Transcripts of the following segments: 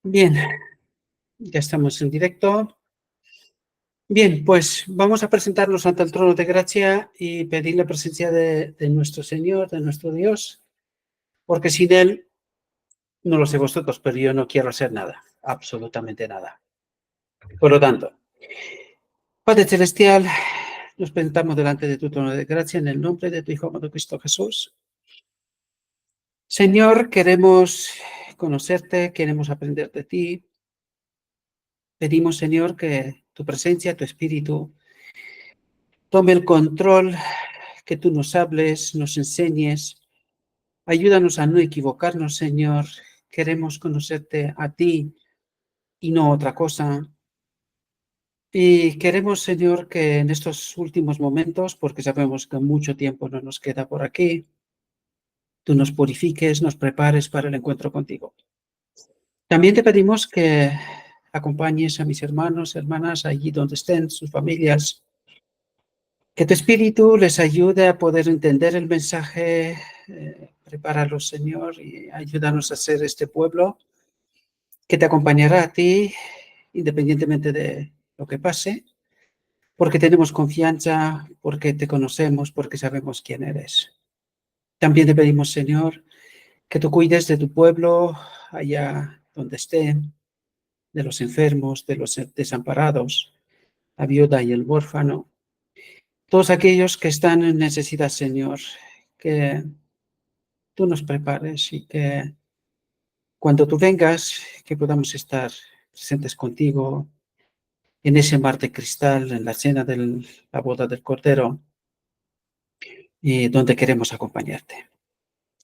Bien, ya estamos en directo. Bien, pues vamos a presentarnos ante el trono de gracia y pedir la presencia de nuestro Señor, de nuestro Dios, porque sin Él, no lo sé vosotros, pero yo no quiero hacer nada, absolutamente nada. Por lo tanto, Padre Celestial, nos presentamos delante de tu trono de gracia en el nombre de tu Hijo amado Cristo Jesús. Señor, queremos conocerte, queremos aprender de ti. Pedimos, Señor, que tu presencia, tu Espíritu, tome el control, que tú nos hables, nos enseñes. Ayúdanos a no equivocarnos, Señor. Queremos conocerte a ti y no otra cosa. Y queremos, Señor, que en estos últimos momentos, porque sabemos que mucho tiempo no nos queda por aquí, tú nos purifiques, nos prepares para el encuentro contigo. También te pedimos que acompañes a mis hermanos, hermanas, allí donde estén, sus familias, que tu Espíritu les ayude a poder entender el mensaje. Prepáralos, Señor, y ayúdanos a ser este pueblo que te acompañará a ti, independientemente de lo que pase, porque tenemos confianza, porque te conocemos, porque sabemos quién eres. También te pedimos, Señor, que tú cuides de tu pueblo allá donde esté, de los enfermos, de los desamparados, la viuda y el huérfano, todos aquellos que están en necesidad, Señor, que tú nos prepares y que cuando tú vengas, que podamos estar presentes contigo en ese mar de cristal, en la cena de la boda del Cordero, y donde queremos acompañarte.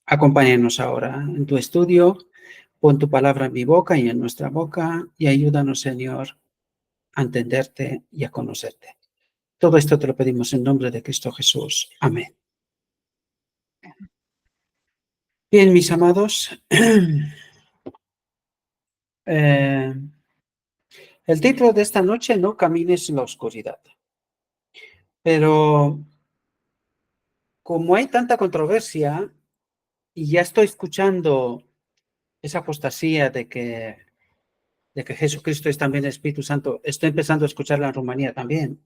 Acompáñanos ahora en tu estudio, pon tu palabra en mi boca y en nuestra boca, y ayúdanos, Señor, a entenderte y a conocerte. Todo esto te lo pedimos en nombre de Cristo Jesús. Amén. Bien, mis amados, el título de esta noche, no camines en la oscuridad. Pero como hay tanta controversia y ya estoy escuchando esa apostasía de que Jesucristo es también el Espíritu Santo, estoy empezando a escucharla en Rumanía también.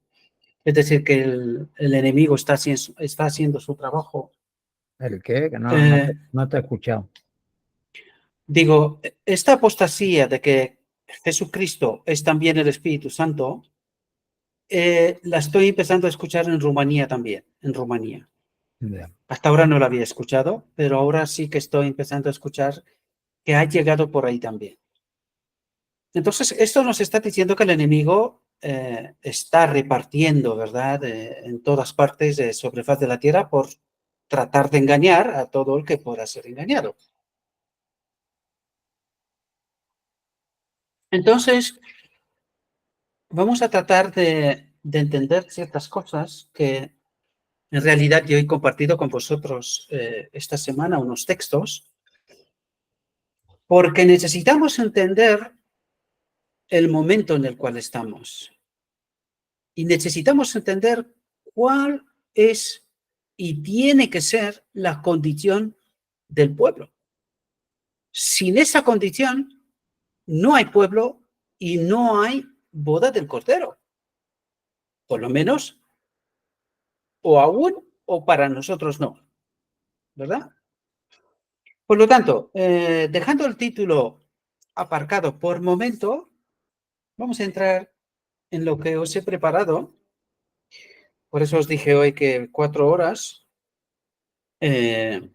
Es decir, que el enemigo está haciendo su trabajo. ¿El qué? Que no te he escuchado. Digo, esta apostasía de que Jesucristo es también el Espíritu Santo, la estoy empezando a escuchar en Rumanía también, en Rumanía. Bien. Hasta ahora no la había escuchado, pero ahora sí que estoy empezando a escuchar que ha llegado por ahí también. Entonces, esto nos está diciendo que el enemigo está repartiendo, ¿verdad?, en todas partes sobre faz de la tierra por tratar de engañar a todo el que pueda ser engañado. Entonces, vamos a tratar de entender ciertas cosas que en realidad yo he compartido con vosotros esta semana, unos textos, porque necesitamos entender el momento en el cual estamos. Y necesitamos entender cuál es y tiene que ser la condición del pueblo. Sin esa condición, no hay pueblo y no hay boda del Cordero. Por lo menos, o aún, o para nosotros no. ¿Verdad? Por lo tanto, dejando el título aparcado por momento, vamos a entrar en lo que os he preparado. Por eso os dije hoy que 4 horas, que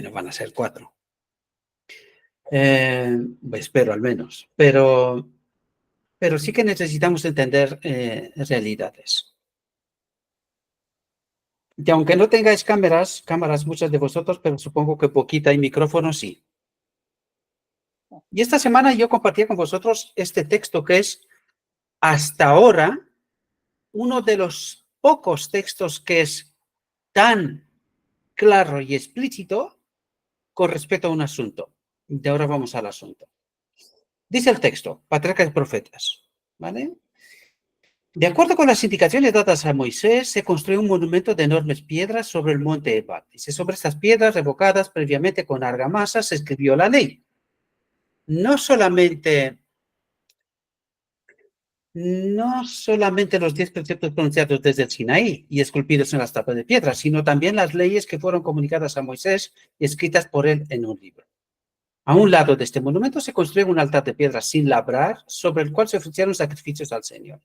no van a ser 4. Espero al menos. Pero sí que necesitamos entender realidades. Y aunque no tengáis cámaras muchas de vosotros, pero supongo que poquita y micrófonos sí. Y esta semana yo compartí con vosotros este texto que es, hasta ahora, uno de los pocos textos que es tan claro y explícito con respecto a un asunto. De ahora vamos al asunto. Dice el texto, Patriarcas y Profetas, ¿vale? De acuerdo con las indicaciones dadas a Moisés, se construyó un monumento de enormes piedras sobre el monte Ebal. Dice, sobre estas piedras revocadas previamente con argamasa se escribió la ley. no solamente los 10 preceptos pronunciados desde el Sinaí y esculpidos en las tapas de piedra, sino también las leyes que fueron comunicadas a Moisés y escritas por él en un libro. A un lado de este monumento se construyó un altar de piedra sin labrar, sobre el cual se ofrecieron sacrificios al Señor.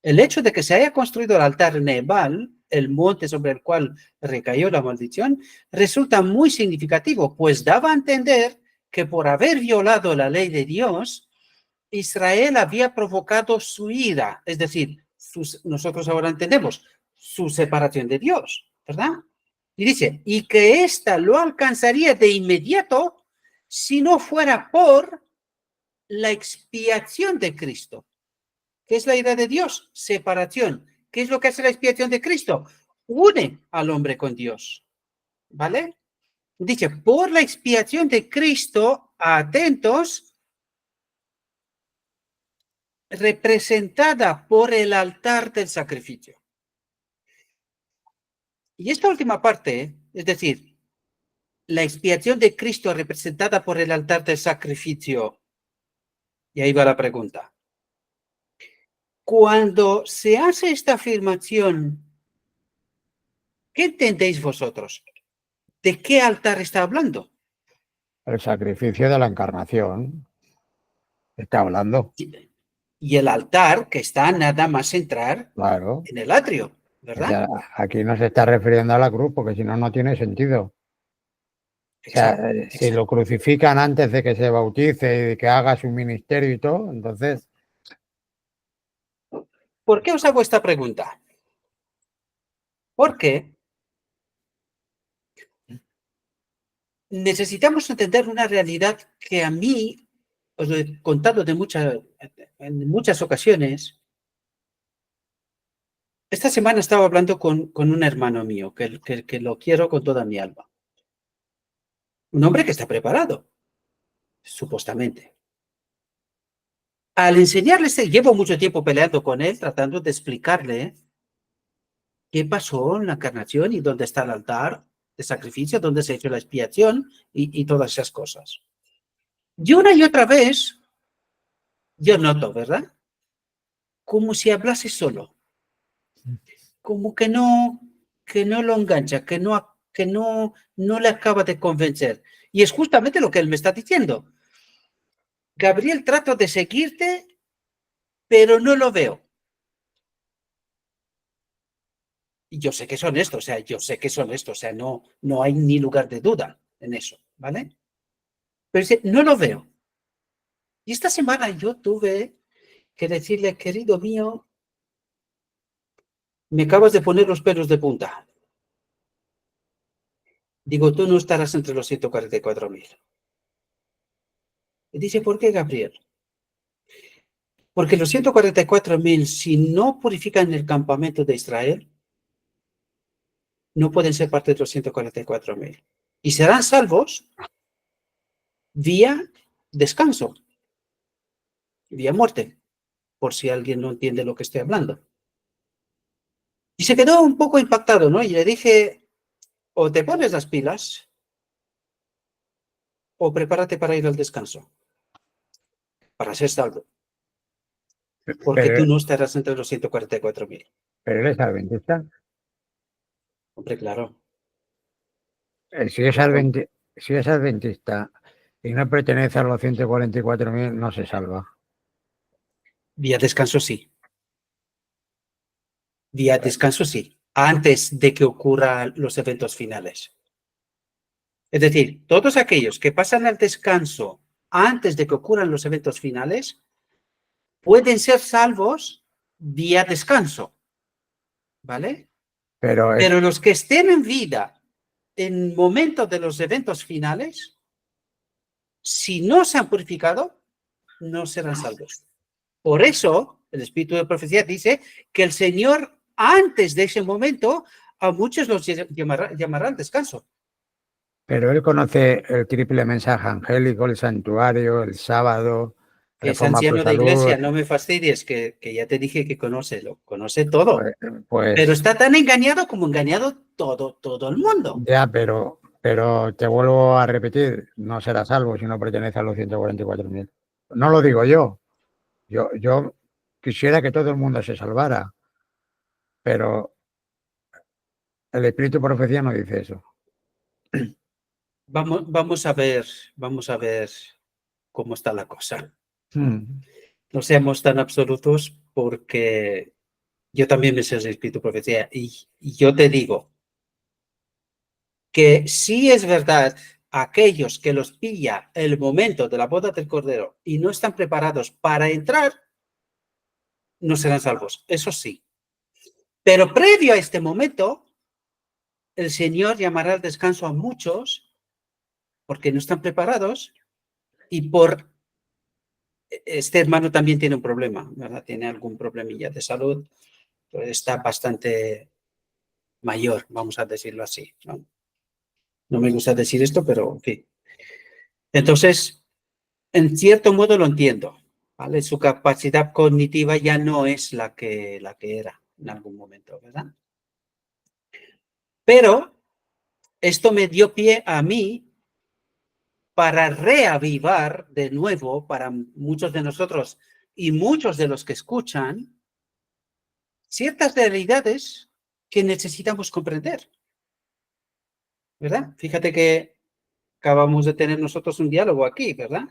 El hecho de que se haya construido el altar en Ebal, el monte sobre el cual recayó la maldición, resulta muy significativo, pues daba a entender que por haber violado la ley de Dios, Israel había provocado su ira, es decir, nosotros ahora entendemos su separación de Dios, ¿verdad? Y dice, y que ésta lo alcanzaría de inmediato si no fuera por la expiación de Cristo. ¿Qué es la ira de Dios? Separación. ¿Qué es lo que hace la expiación de Cristo? Une al hombre con Dios. ¿Vale? Dice, por la expiación de Cristo, atentos, representada por el altar del sacrificio. Y esta última parte, es decir, la expiación de Cristo representada por el altar del sacrificio. Y ahí va la pregunta. Cuando se hace esta afirmación, ¿qué entendéis vosotros? ¿De qué altar está hablando? El sacrificio de la encarnación. Está hablando. Y el altar que está nada más entrar Claro. en el atrio, ¿verdad? O sea, aquí no se está refiriendo a la cruz, porque si no, no tiene sentido. O sea, si lo crucifican antes de que se bautice y que haga su ministerio y todo, entonces... ¿Por qué os hago esta pregunta? Porque necesitamos entender una realidad que a mí, os lo he contado en muchas ocasiones. Esta semana estaba hablando con un hermano mío, que lo quiero con toda mi alma. Un hombre que está preparado, supuestamente. Al enseñarle, llevo mucho tiempo peleando con él, tratando de explicarle qué pasó en la encarnación y dónde está el altar de sacrificio, dónde se ha hecho la expiación y todas esas cosas. Y una y otra vez, yo noto, ¿verdad? Como si hablase solo. Como que no lo engancha, que no le acaba de convencer. Y es justamente lo que él me está diciendo. Gabriel, trato de seguirte, pero no lo veo. Y yo sé que es honesto, o sea, no hay ni lugar de duda en eso, ¿vale? Pero dice, no lo veo. Y esta semana yo tuve que decirle, querido mío, me acabas de poner los pelos de punta. Digo, tú no estarás entre los 144.000. Y dice, ¿por qué, Gabriel? Porque los 144.000, si no purifican el campamento de Israel, no pueden ser parte de los 144.000. Y serán salvos vía descanso, vía muerte, por si alguien no entiende lo que estoy hablando. Y se quedó un poco impactado, ¿no? Y le dije, o te pones las pilas, o prepárate para ir al descanso, para ser salvo. Porque tú no estarás entre los 144.000. ¿Pero él es adventista? Hombre, claro. Si es adventista y no pertenece a los 144.000, no se salva. Vía descanso sí. Vía descanso sí. Antes de que ocurran los eventos finales. Es decir, todos aquellos que pasan al descanso antes de que ocurran los eventos finales pueden ser salvos vía descanso. ¿Vale? Pero los que estén en vida en momento de los eventos finales, si no se han purificado, no serán salvos. Por eso, el Espíritu de Profecía dice que el Señor, antes de ese momento, a muchos los llamará al descanso. Pero él conoce el triple mensaje angélico, el santuario, el sábado. Que es anciano de iglesia, no me fastidies, que ya te dije que lo conoce todo. Pero está tan engañado como engañado todo el mundo. Ya, pero Pero te vuelvo a repetir, no será salvo si no pertenece a los 144.000. No lo digo yo. Yo quisiera que todo el mundo se salvara, pero el espíritu de profecía no dice eso. Vamos a ver cómo está la cosa. Mm. No seamos tan absolutos porque yo también me sé el espíritu de profecía y yo te digo que sí es verdad, aquellos que los pilla el momento de la boda del Cordero y no están preparados para entrar, no serán salvos, eso sí. Pero previo a este momento, el Señor llamará al descanso a muchos porque no están preparados y por... Este hermano también tiene un problema, ¿verdad? Tiene algún problemilla de salud, pues está bastante mayor, vamos a decirlo así, ¿no? No me gusta decir esto, pero en fin. Entonces, en cierto modo lo entiendo, ¿vale? Su capacidad cognitiva ya no es la que era en algún momento, ¿verdad? Pero esto me dio pie a mí para reavivar de nuevo para muchos de nosotros y muchos de los que escuchan ciertas realidades que necesitamos comprender, ¿verdad? Fíjate que acabamos de tener nosotros un diálogo aquí, ¿verdad?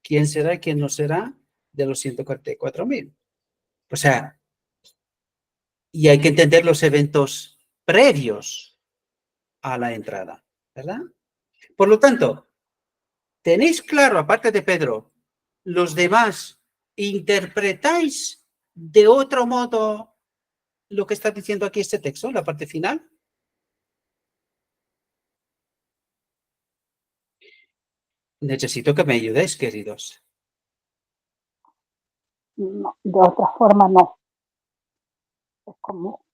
¿Quién será y quién no será de los 144.000? O sea, y hay que entender los eventos previos a la entrada, ¿verdad? Por lo tanto, tenéis claro, aparte de Pedro, los demás, ¿interpretáis de otro modo lo que está diciendo aquí este texto, la parte final? Necesito que me ayudéis, queridos. No, de otra forma no. Es como...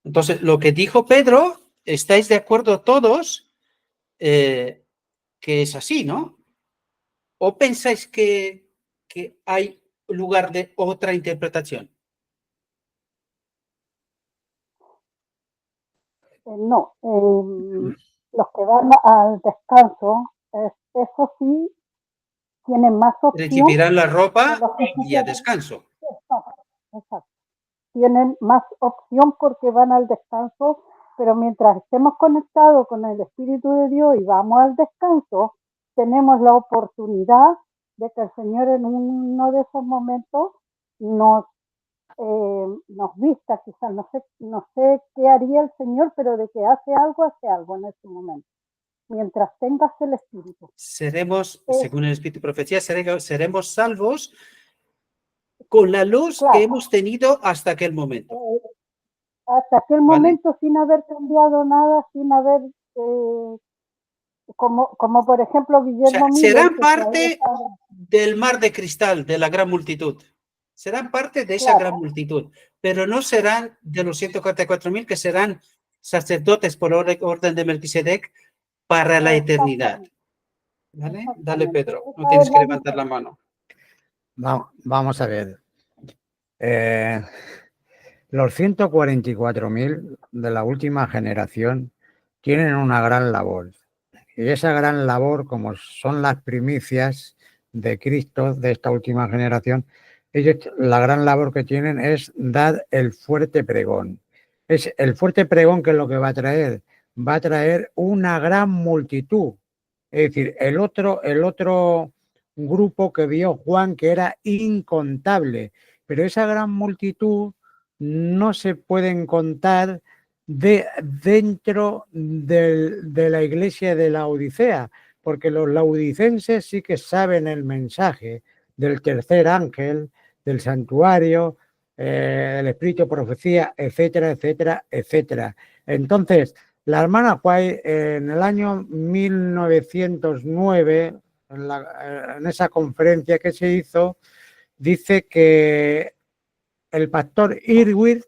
Entonces, lo que dijo Pedro, ¿estáis de acuerdo todos que es así, no? ¿O pensáis que hay lugar de otra interpretación? No, los que van al descanso, eso sí, tienen más opción Recibirán la de ropa los que se y a quedan. descanso. Exacto, exacto. Tienen más opción porque van al descanso, pero mientras estemos conectados con el Espíritu de Dios y vamos al descanso, tenemos la oportunidad de que el Señor en uno de esos momentos nos vista, quizás no sé qué haría el Señor, pero de que hace algo en ese momento, mientras tengas el Espíritu. Seremos, según el Espíritu y Profecía, seremos salvos con la luz que Claro, hemos tenido hasta aquel momento. hasta aquel ¿Vale? momento sin haber cambiado nada, sin haber, como por ejemplo O sea, Guillermo Miller, serán que parte del mar de cristal, de la gran multitud. Serán parte de esa gran claro, multitud, pero no serán de los 144.000 que serán sacerdotes por orden de Melquisedec para la eternidad. exactamente, ¿Vale? Dale, exactamente. Pedro, no Esa es tienes que la levantar la diferencia. mano. Vamos a ver. Los 144.000 de la última generación tienen una gran labor. Y esa gran labor, como son las primicias de Cristo de esta última generación, ellos la gran labor que tienen es dar el fuerte pregón. Es el fuerte pregón que es lo que va a traer una gran multitud. Es decir, el otro grupo que vio Juan que era incontable, pero esa gran multitud no se pueden contar dentro de la iglesia de la Odisea, porque los laodicenses sí que saben el mensaje del tercer ángel, del santuario, el espíritu de profecía, etcétera, etcétera, etcétera. Entonces, la hermana White en el año 1909, en esa conferencia que se hizo, dice que el pastor Irwin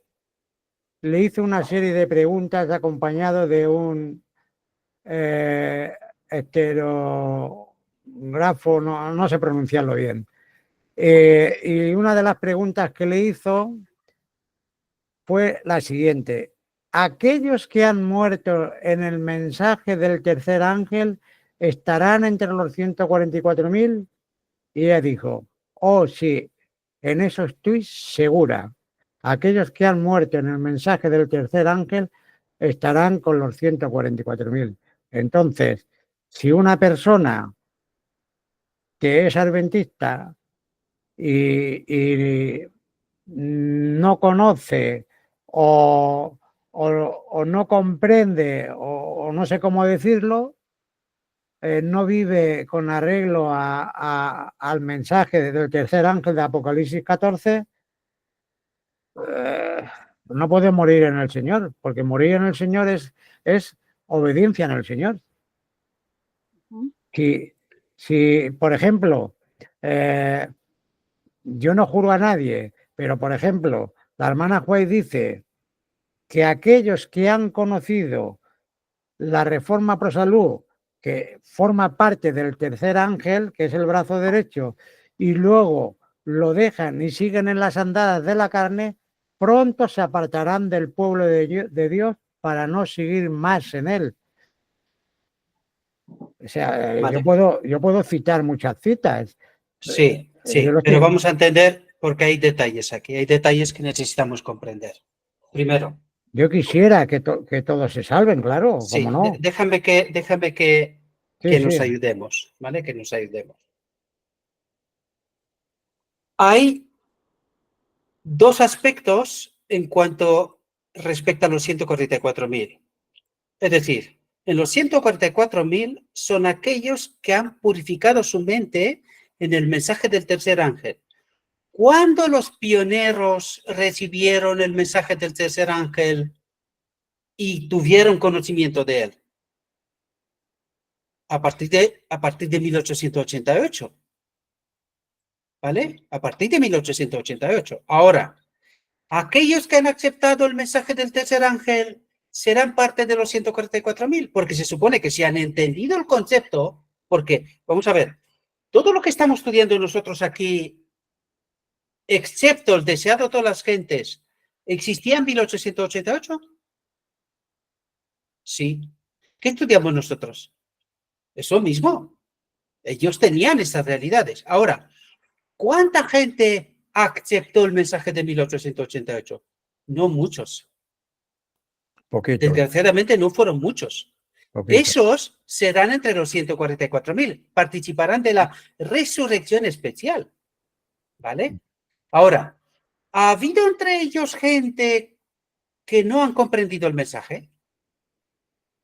le hizo una serie de preguntas acompañado de un heterografo, no sé pronunciarlo bien. Y una de las preguntas que le hizo fue la siguiente: aquellos que han muerto en el mensaje del tercer ángel estarán entre los 144.000. Y ella dijo, oh sí, en eso estoy segura. Aquellos que han muerto en el mensaje del tercer ángel estarán con los 144.000. Entonces, si una persona que es adventista y no conoce o no comprende o no sé cómo decirlo, no vive con arreglo al mensaje del tercer ángel de Apocalipsis 14, no puede morir en el Señor, porque morir en el Señor es obediencia en el Señor. Si por ejemplo, yo no juro a nadie, pero por ejemplo, la hermana Juárez dice que aquellos que han conocido la reforma pro salud, que forma parte del tercer ángel, que es el brazo derecho, y luego lo dejan y siguen en las andadas de la carne, pronto se apartarán del pueblo de Dios para no seguir más en él. O sea, Vale. yo puedo citar muchas citas. Sí, sí, pero vamos a entender porque hay detalles aquí, hay detalles que necesitamos comprender. Primero. Yo quisiera que todos se salven, claro, Sí, ¿cómo no? déjame que nos ayudemos, ¿vale? Que nos ayudemos. Hay dos aspectos en cuanto respecta a los 144.000. Es decir, en los 144.000 son aquellos que han purificado su mente en el mensaje del tercer ángel. ¿Cuándo los pioneros recibieron el mensaje del tercer ángel y tuvieron conocimiento de él? A partir de 1888. ¿Vale? A partir de 1888. Ahora, aquellos que han aceptado el mensaje del tercer ángel serán parte de los 144.000, porque se supone que si han entendido el concepto, porque, vamos a ver, todo lo que estamos estudiando nosotros aquí, excepto el deseado de todas las gentes, ¿existía en 1888? Sí. ¿Qué estudiamos nosotros? Eso mismo. Ellos tenían esas realidades. Ahora, ¿cuánta gente aceptó el mensaje de 1888? No muchos. Poquito. Desgraciadamente no fueron muchos. Poquito. Esos serán entre los 144.000. Participarán de la resurrección especial. ¿Vale? Ahora, ¿ha habido entre ellos gente que no han comprendido el mensaje?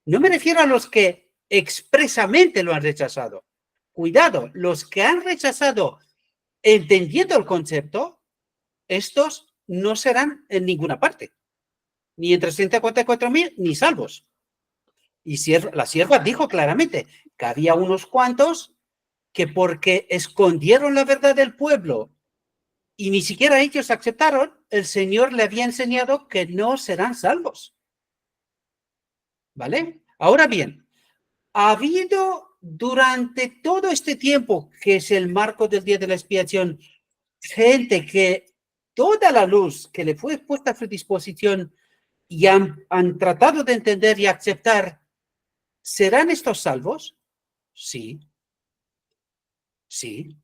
No me refiero a los que expresamente lo han rechazado. Cuidado, los que han rechazado entendiendo el concepto, estos no serán en ninguna parte, ni entre 144.000 ni salvos. Y la sierva dijo claramente que había unos cuantos que porque escondieron la verdad del pueblo y ni siquiera ellos aceptaron, el Señor le había enseñado que no serán salvos. ¿Vale? Ahora bien, ha habido durante todo este tiempo, que es el marco del día de la expiación, gente que toda la luz que le fue puesta a su disposición y han tratado de entender y aceptar, ¿serán estos salvos? Sí. Sí.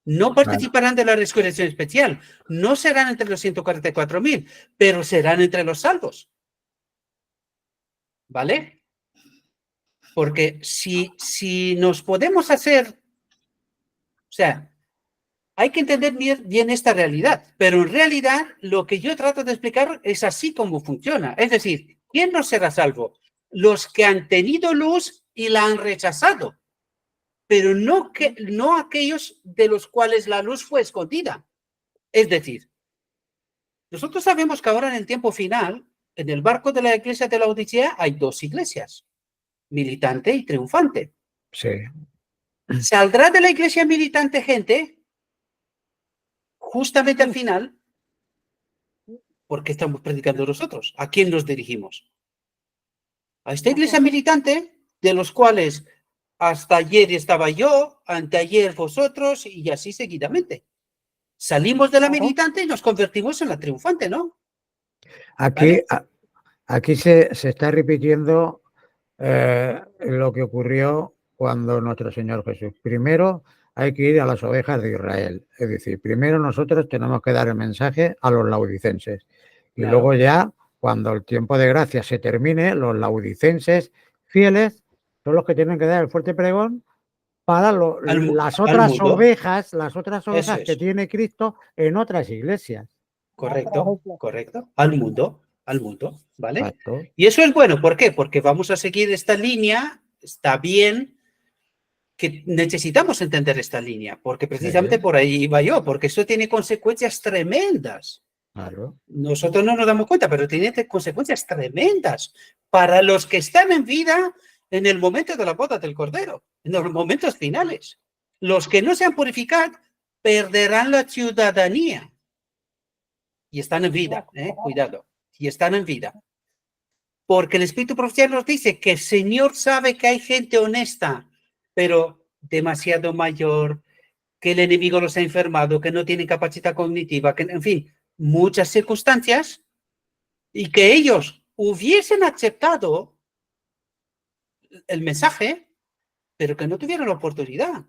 No participarán de la resurrección especial, no serán entre los 144.000, pero serán entre los salvos. ¿Vale? Porque si nos podemos hacer, o sea, hay que entender bien esta realidad, pero en realidad lo que yo trato de explicar es así como funciona. Es decir, ¿quién no será salvo? Los que han tenido luz y la han rechazado, pero no aquellos de los cuales la luz fue escondida. Es decir, nosotros sabemos que ahora en el tiempo final, en el barco de la iglesia de la Odisea, hay dos iglesias, militante y triunfante. Sí. ¿Saldrá de la iglesia militante gente? Justamente al final, ¿por qué estamos predicando nosotros? ¿A quién nos dirigimos? A esta iglesia militante, de los cuales hasta ayer estaba yo, anteayer vosotros, y así seguidamente. Salimos de la militante y nos convertimos en la triunfante, ¿no? Aquí, aquí se está repitiendo lo que ocurrió cuando nuestro Señor Jesús. Primero hay que ir a las ovejas de Israel. Es decir, primero nosotros tenemos que dar el mensaje a los laodicenses. Y Claro. luego ya, cuando el tiempo de gracia se termine, los laodicenses fieles son los que tienen que dar el fuerte pregón para las otras mundo. ovejas, Eso que es. tiene Cristo en otras iglesias. Correcto, correcto. Al mundo, ¿vale? Exacto. Y eso es bueno, ¿por qué? Porque vamos a seguir esta línea, está bien que necesitamos entender esta línea, porque precisamente Sí. por ahí iba yo, porque eso tiene consecuencias tremendas. Claro. Nosotros no nos damos cuenta, pero tiene consecuencias tremendas para los que están en vida en el momento de la boda del Cordero, en los momentos finales. Los que no se han purificado perderán la ciudadanía. Y están en vida, cuidado, y están en vida. Porque el Espíritu Profético nos dice que el Señor sabe que hay gente honesta, pero demasiado mayor, que el enemigo los ha enfermado, que no tienen capacidad cognitiva, que, en fin, muchas circunstancias, y que ellos hubiesen aceptado el mensaje, pero que no tuvieron la oportunidad,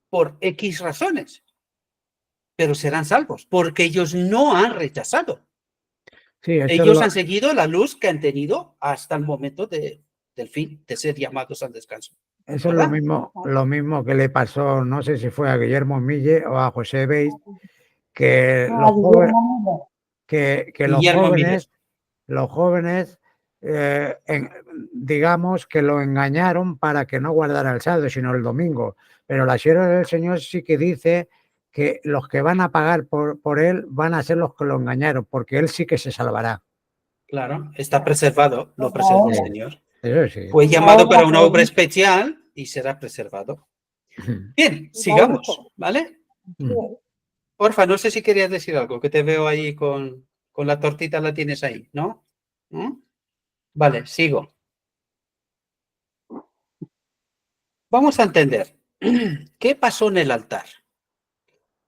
por X razones, pero serán salvos, porque ellos no han rechazado. Sí, Ellos han seguido la luz que han tenido hasta el momento del fin, de ser llamados al descanso. Eso es ¿verdad? lo mismo que le pasó, no sé si fue a Guillermo Mille o a José Beis, que No, los a jóvenes, Guillermo que Guillermo Miller. los jóvenes digamos que lo engañaron para que no guardara el sábado, sino el domingo. Pero la sierva del Señor sí que dice que los que van a pagar por él van a ser los que lo engañaron, porque él sí que se salvará. Claro, está preservado, lo preservó el Sí, Señor. eso sí. Fue llamado para una obra especial y será preservado. Bien, sigamos, ¿vale? Porfa, no sé si querías decir algo, que te veo ahí con la tortita, la tienes ahí, ¿no? ¿Mm? Vale, sigo. Vamos a entender qué pasó en el altar.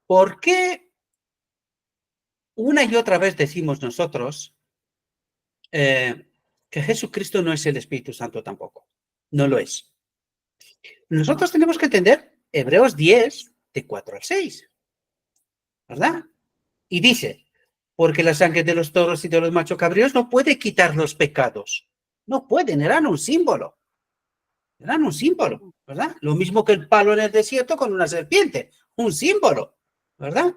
¿Por qué una y otra vez decimos nosotros que Jesucristo no es el Espíritu Santo tampoco? No lo es. Nosotros tenemos que entender Hebreos 10, de 4 al 6, ¿verdad? Y dice, porque la sangre de los toros y de los machos cabríos no puede quitar los pecados. No pueden, eran un símbolo. Eran un símbolo, ¿verdad? Lo mismo que el palo en el desierto con una serpiente, un símbolo, ¿verdad?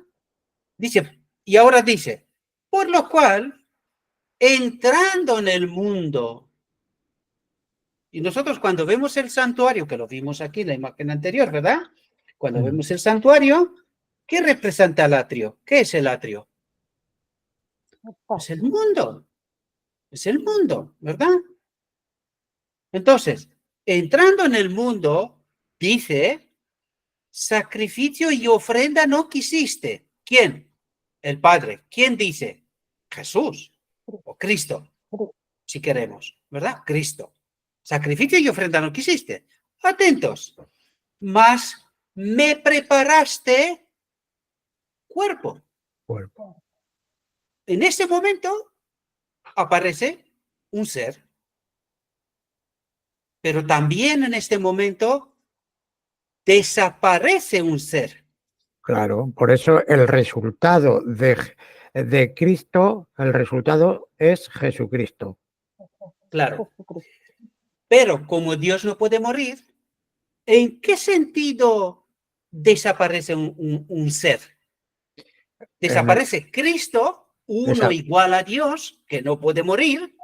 Dice, y ahora dice, por lo cual, entrando en el mundo, y nosotros cuando vemos el santuario, que lo vimos aquí en la imagen anterior, ¿verdad? Cuando vemos el santuario, ¿qué representa el atrio? ¿Qué es el atrio? Es el mundo. Es el mundo, ¿verdad? Entonces, entrando en el mundo, dice, sacrificio y ofrenda no quisiste. ¿Quién? El Padre. ¿Quién dice? Jesús o Cristo, si queremos, ¿verdad? Cristo. Sacrificio y ofrenda no quisiste. Atentos. Mas me preparaste cuerpo. En ese momento aparece un ser. Pero también en este momento desaparece un ser. Claro, por eso el resultado de Cristo, el resultado es Jesucristo. Claro. Pero como Dios no puede morir, ¿en qué sentido desaparece un ser? Desaparece Cristo, uno igual a Dios, que no puede morir,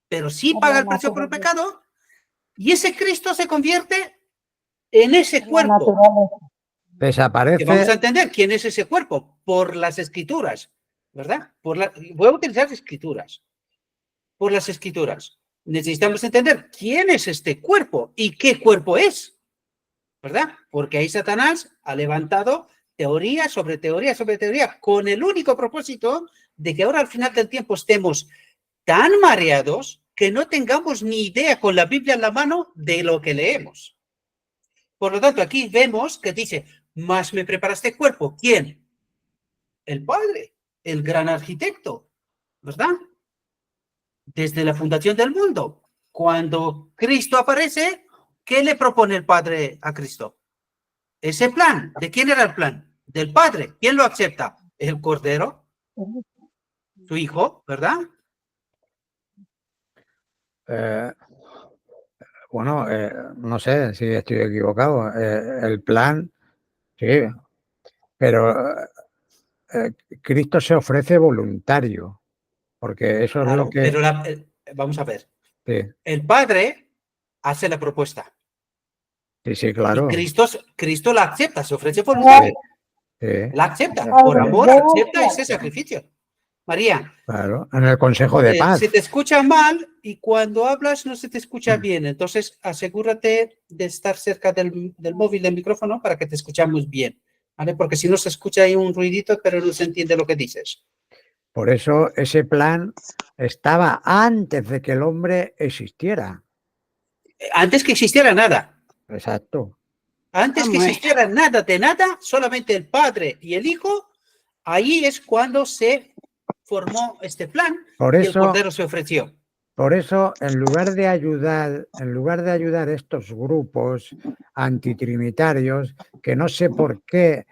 pero sí paga el precio por el pecado, y ese Cristo se convierte en ese cuerpo. Desaparece. Que vamos a entender quién es ese cuerpo por las escrituras, ¿verdad? Voy a utilizar escrituras. Por las escrituras. Necesitamos entender quién es este cuerpo y qué cuerpo es, ¿verdad? Porque ahí Satanás ha levantado teoría sobre teoría sobre teoría con el único propósito de que ahora al final del tiempo estemos tan mareados que no tengamos ni idea con la Biblia en la mano de lo que leemos. Por lo tanto, aquí vemos que dice, más me preparaste cuerpo. ¿Quién? El Padre, el gran arquitecto, ¿verdad? desde la fundación del mundo. Cuando Cristo aparece, ¿qué le propone el Padre a Cristo? Ese plan. ¿De quién era el plan? Del Padre. ¿Quién lo acepta? El Cordero, su Hijo, ¿verdad? Bueno, no sé si estoy equivocado. El plan, sí, pero Cristo se ofrece voluntario, porque eso es Claro, lo que... pero vamos a ver. Sí, El Padre hace la propuesta sí, y claro. Cristo la acepta, se ofrece voluntario. Sí, La acepta. Padre, Por amor yo acepta te ese sacrificio. María, claro. En el Consejo de Paz. se te escucha mal y cuando hablas no se te escucha bien. Entonces asegúrate de estar cerca del móvil, del micrófono, para que te escuchamos bien. ¿Vale? Porque si no se escucha ahí un ruidito, pero no se entiende lo que dices. Por eso ese plan estaba antes de que el hombre existiera. Antes que existiera nada. Exacto. Antes que existiera nada de nada, solamente el Padre y el Hijo, ahí es cuando se formó este plan Por y el eso, Cordero se ofreció. en lugar de ayudar a estos grupos antitrinitarios, que no sé por qué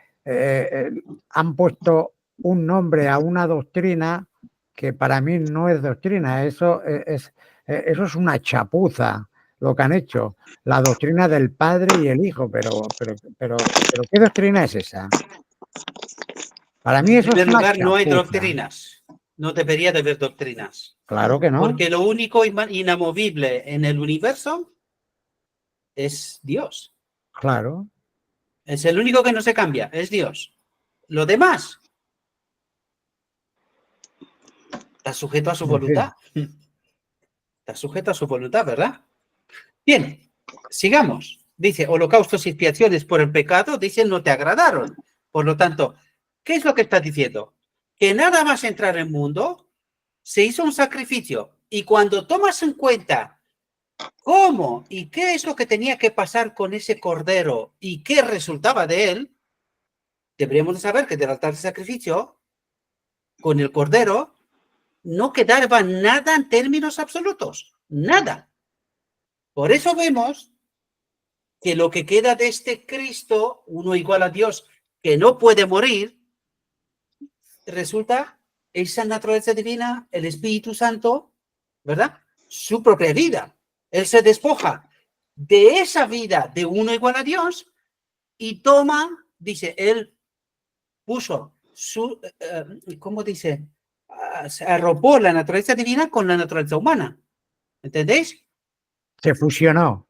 han puesto un nombre a una doctrina que para mí no es doctrina, eso es una chapuza lo que han hecho, la doctrina del Padre y el Hijo, pero ¿qué doctrina es esa? Para mí En eso es primer una lugar, no hay chapuza. doctrinas. No debería de haber doctrinas. Claro que no. Porque lo único inamovible en el universo es Dios. Claro. Es el único que no se cambia, es Dios. Lo demás está sujeto a su En fin. voluntad. Está sujeto a su voluntad, ¿verdad? Bien, sigamos. Dice, holocaustos y expiaciones por el pecado, dice, no te agradaron. Por lo tanto, ¿qué es lo que está diciendo? Que nada más entrar en el mundo, se hizo un sacrificio. Y cuando tomas en cuenta cómo y qué es lo que tenía que pasar con ese cordero y qué resultaba de él, deberíamos de saber que del altar de sacrificio, con el cordero, no quedaba nada en términos absolutos. Nada. Por eso vemos que lo que queda de este Cristo, uno igual a Dios, que no puede morir, resulta esa naturaleza divina, el Espíritu Santo, ¿verdad? Su propia vida. Él se despoja de esa vida de uno igual a Dios y toma, dice, él puso su, ¿cómo dice? Se arropó la naturaleza divina con la naturaleza humana. ¿Entendéis? Se fusionó.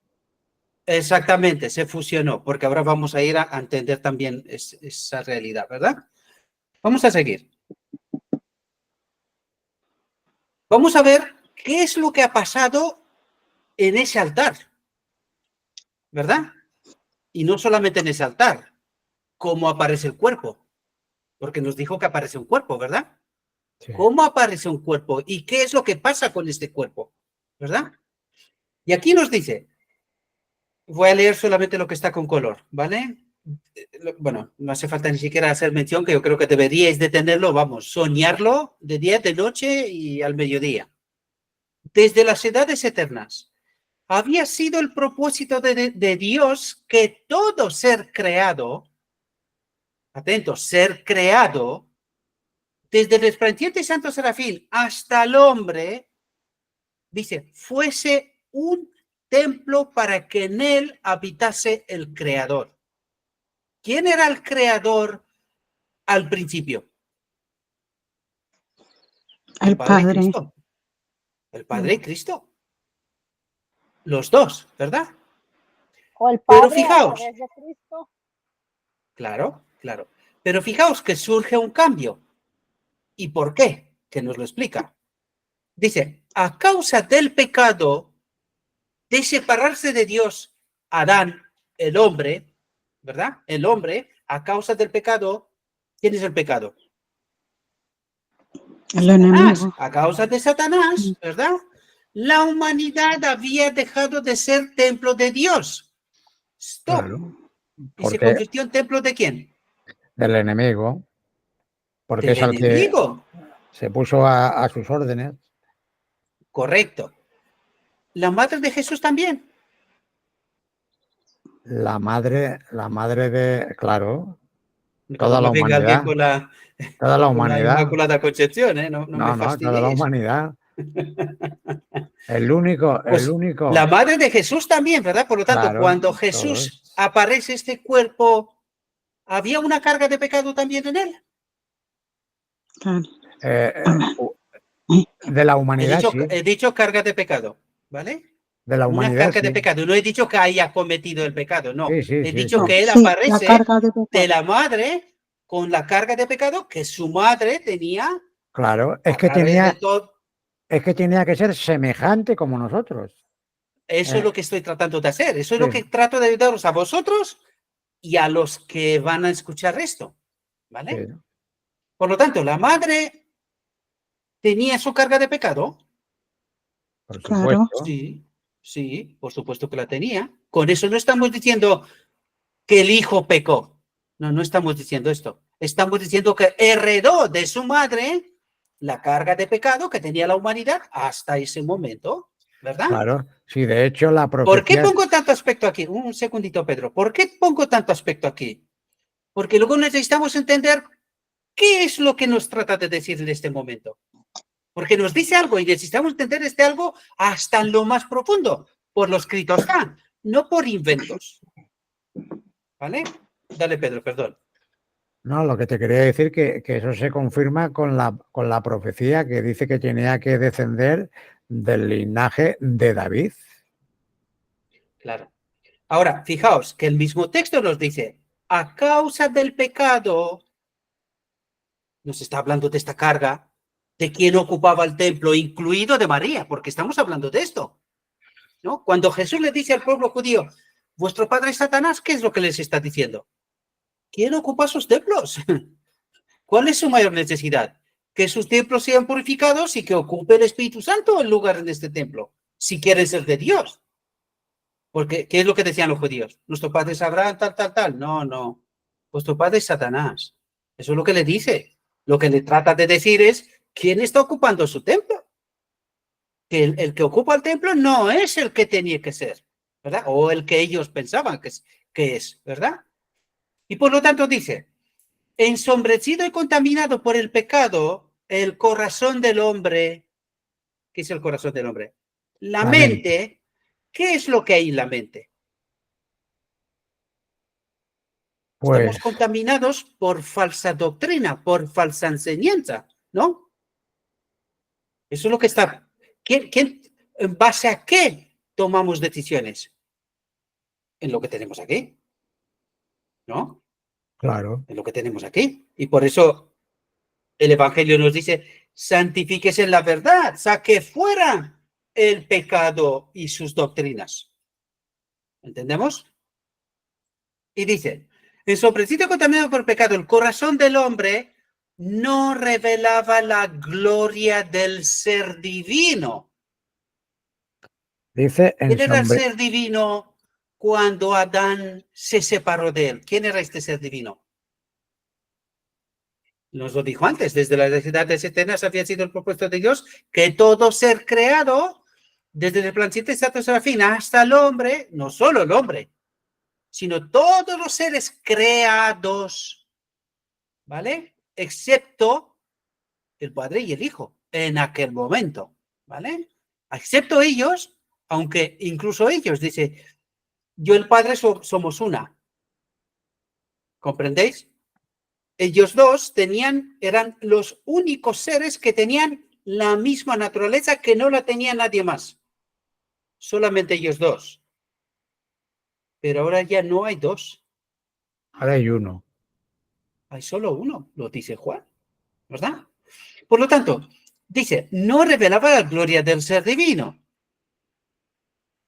Exactamente, se fusionó, porque ahora vamos a ir a entender también esa realidad, ¿verdad? Vamos a seguir. Vamos a ver qué es lo que ha pasado en ese altar, ¿verdad? Y no solamente en ese altar, cómo aparece el cuerpo, porque nos dijo que aparece un cuerpo, ¿verdad? Sí. ¿Cómo aparece un cuerpo y qué es lo que pasa con este cuerpo, ¿verdad? Y aquí nos dice, voy a leer solamente lo que está con color, ¿vale? Bueno, no hace falta ni siquiera hacer mención, que yo creo que deberíais de tenerlo, vamos, soñarlo de día, de noche y al mediodía. Desde las edades eternas, había sido el propósito de Dios que todo ser creado, atentos, ser creado, desde el resplandeciente santo serafín hasta el hombre, dice, fuese un templo para que en él habitase el creador. ¿Quién era el creador al principio? El Padre. Cristo. El Padre y Cristo. Los dos, ¿verdad? O el Pero Padre a fijaos. través de Cristo. Claro, claro. Pero fijaos que surge un cambio. ¿Y por qué? Que nos lo explica. Dice, a causa del pecado de separarse de Dios, Adán, el hombre, ¿verdad? El hombre, a causa del pecado, ¿quién es el pecado? El Satanás. enemigo. A causa de Satanás, ¿verdad? La humanidad había dejado de ser templo de Dios. Stop. Claro. ¿Y se Porque convirtió en templo de quién? del enemigo, porque Del es al que enemigo. se puso a sus órdenes. Correcto. ¿La madre de Jesús también? La madre de, claro, Que toda no la me venga alguien humanidad, toda la con la humanidad. Inmaculada Concepción, ¿eh? No, no me No, toda la fastidies. humanidad. El Pues la único, madre de Jesús también, ¿verdad? Por lo tanto, claro, cuando todos. Jesús aparece este cuerpo, ¿había una carga de pecado también en él? Claro. Eh, de la humanidad, sí, He dicho carga de pecado, ¿vale? de la Una humanidad, carga de sí. pecado. No he dicho que haya cometido el pecado, no. Sí, sí, He sí, dicho sí. No, que él sí, la aparece carga de pecado. de la madre con la carga de pecado que su madre tenía Claro, a través de todo. es que tenía que ser semejante como nosotros. Eso es lo que estoy tratando de hacer. Eso es lo Sí, que trato de ayudaros a vosotros y a los que van a escuchar esto, ¿vale? sí, Por lo tanto, la madre tenía su carga de pecado. por Claro. supuesto. Sí, sí, por supuesto que la tenía. Con eso no estamos diciendo que el hijo pecó. No, no estamos diciendo esto. Estamos diciendo que heredó de su madre la carga de pecado que tenía la humanidad hasta ese momento, ¿verdad? Claro, sí, de hecho la ¿Por qué profecía, pongo tanto aspecto aquí? Un segundito, Pedro. ¿Por qué pongo tanto aspecto aquí? Porque luego necesitamos entender qué es lo que nos trata de decir en este momento. Porque nos dice algo y necesitamos entender este algo hasta en lo más profundo, por lo escrito está, no por inventos. ¿Vale? Dale, Pedro, perdón. no, lo que te quería decir que eso se confirma con la profecía que dice que tenía que descender del linaje de David. Claro. Ahora, fijaos que el mismo texto nos dice, a causa del pecado, nos está hablando de esta carga, de quien ocupaba el templo, incluido de María, porque estamos hablando de esto, ¿no? Cuando Jesús le dice al pueblo judío, vuestro padre es Satanás, ¿qué es lo que les está diciendo? ¿Quién ocupa sus templos? ¿Cuál es su mayor necesidad? Que sus templos sean purificados y que ocupe el Espíritu Santo el lugar en este templo, si quieren ser de Dios. Porque, ¿qué es lo que decían los judíos? Nuestro padre es Abraham, tal, tal, tal. No, no. Vuestro padre es Satanás. Eso es lo que le dice. Lo que le trata de decir es, ¿quién está ocupando su templo? Que el que ocupa el templo no es el que tenía que ser, ¿verdad? O el que ellos pensaban que es, ¿verdad? Y por lo tanto dice, ensombrecido y contaminado por el pecado, el corazón del hombre, ¿qué es el corazón del hombre? La La mente. mente, ¿qué es lo que hay en la mente? Estamos Pues contaminados por falsa doctrina, por falsa enseñanza, ¿no? Eso es lo que está. ¿En base a qué tomamos decisiones? En lo que tenemos aquí, ¿no? claro, En lo que tenemos aquí. Y por eso el Evangelio nos dice, santifíquese en la verdad, saque fuera el pecado y sus doctrinas. ¿Entendemos? Y dice, ensombrecido y contaminado por pecado, el corazón del hombre no revelaba la gloria del ser divino. dice ¿Quién era el ensombre. ser divino cuando Adán se separó de él? ¿Quién era este ser divino? Nos lo dijo antes, desde las edades eternas había sido el propósito de Dios que todo ser creado, desde el plancito de Serafín hasta el hombre, no solo el hombre, sino todos los seres creados, ¿vale? Excepto el Padre y el Hijo, en aquel momento, ¿vale? Excepto ellos, aunque incluso ellos, dice, yo y el Padre somos una. ¿Comprendéis? Ellos dos eran los únicos seres que tenían la misma naturaleza que no la tenía nadie más. Solamente ellos dos. Pero ahora ya no hay dos, Ahora hay uno. hay solo uno, lo dice Juan, ¿verdad? Por lo tanto, dice, no revelaba la gloria del ser divino.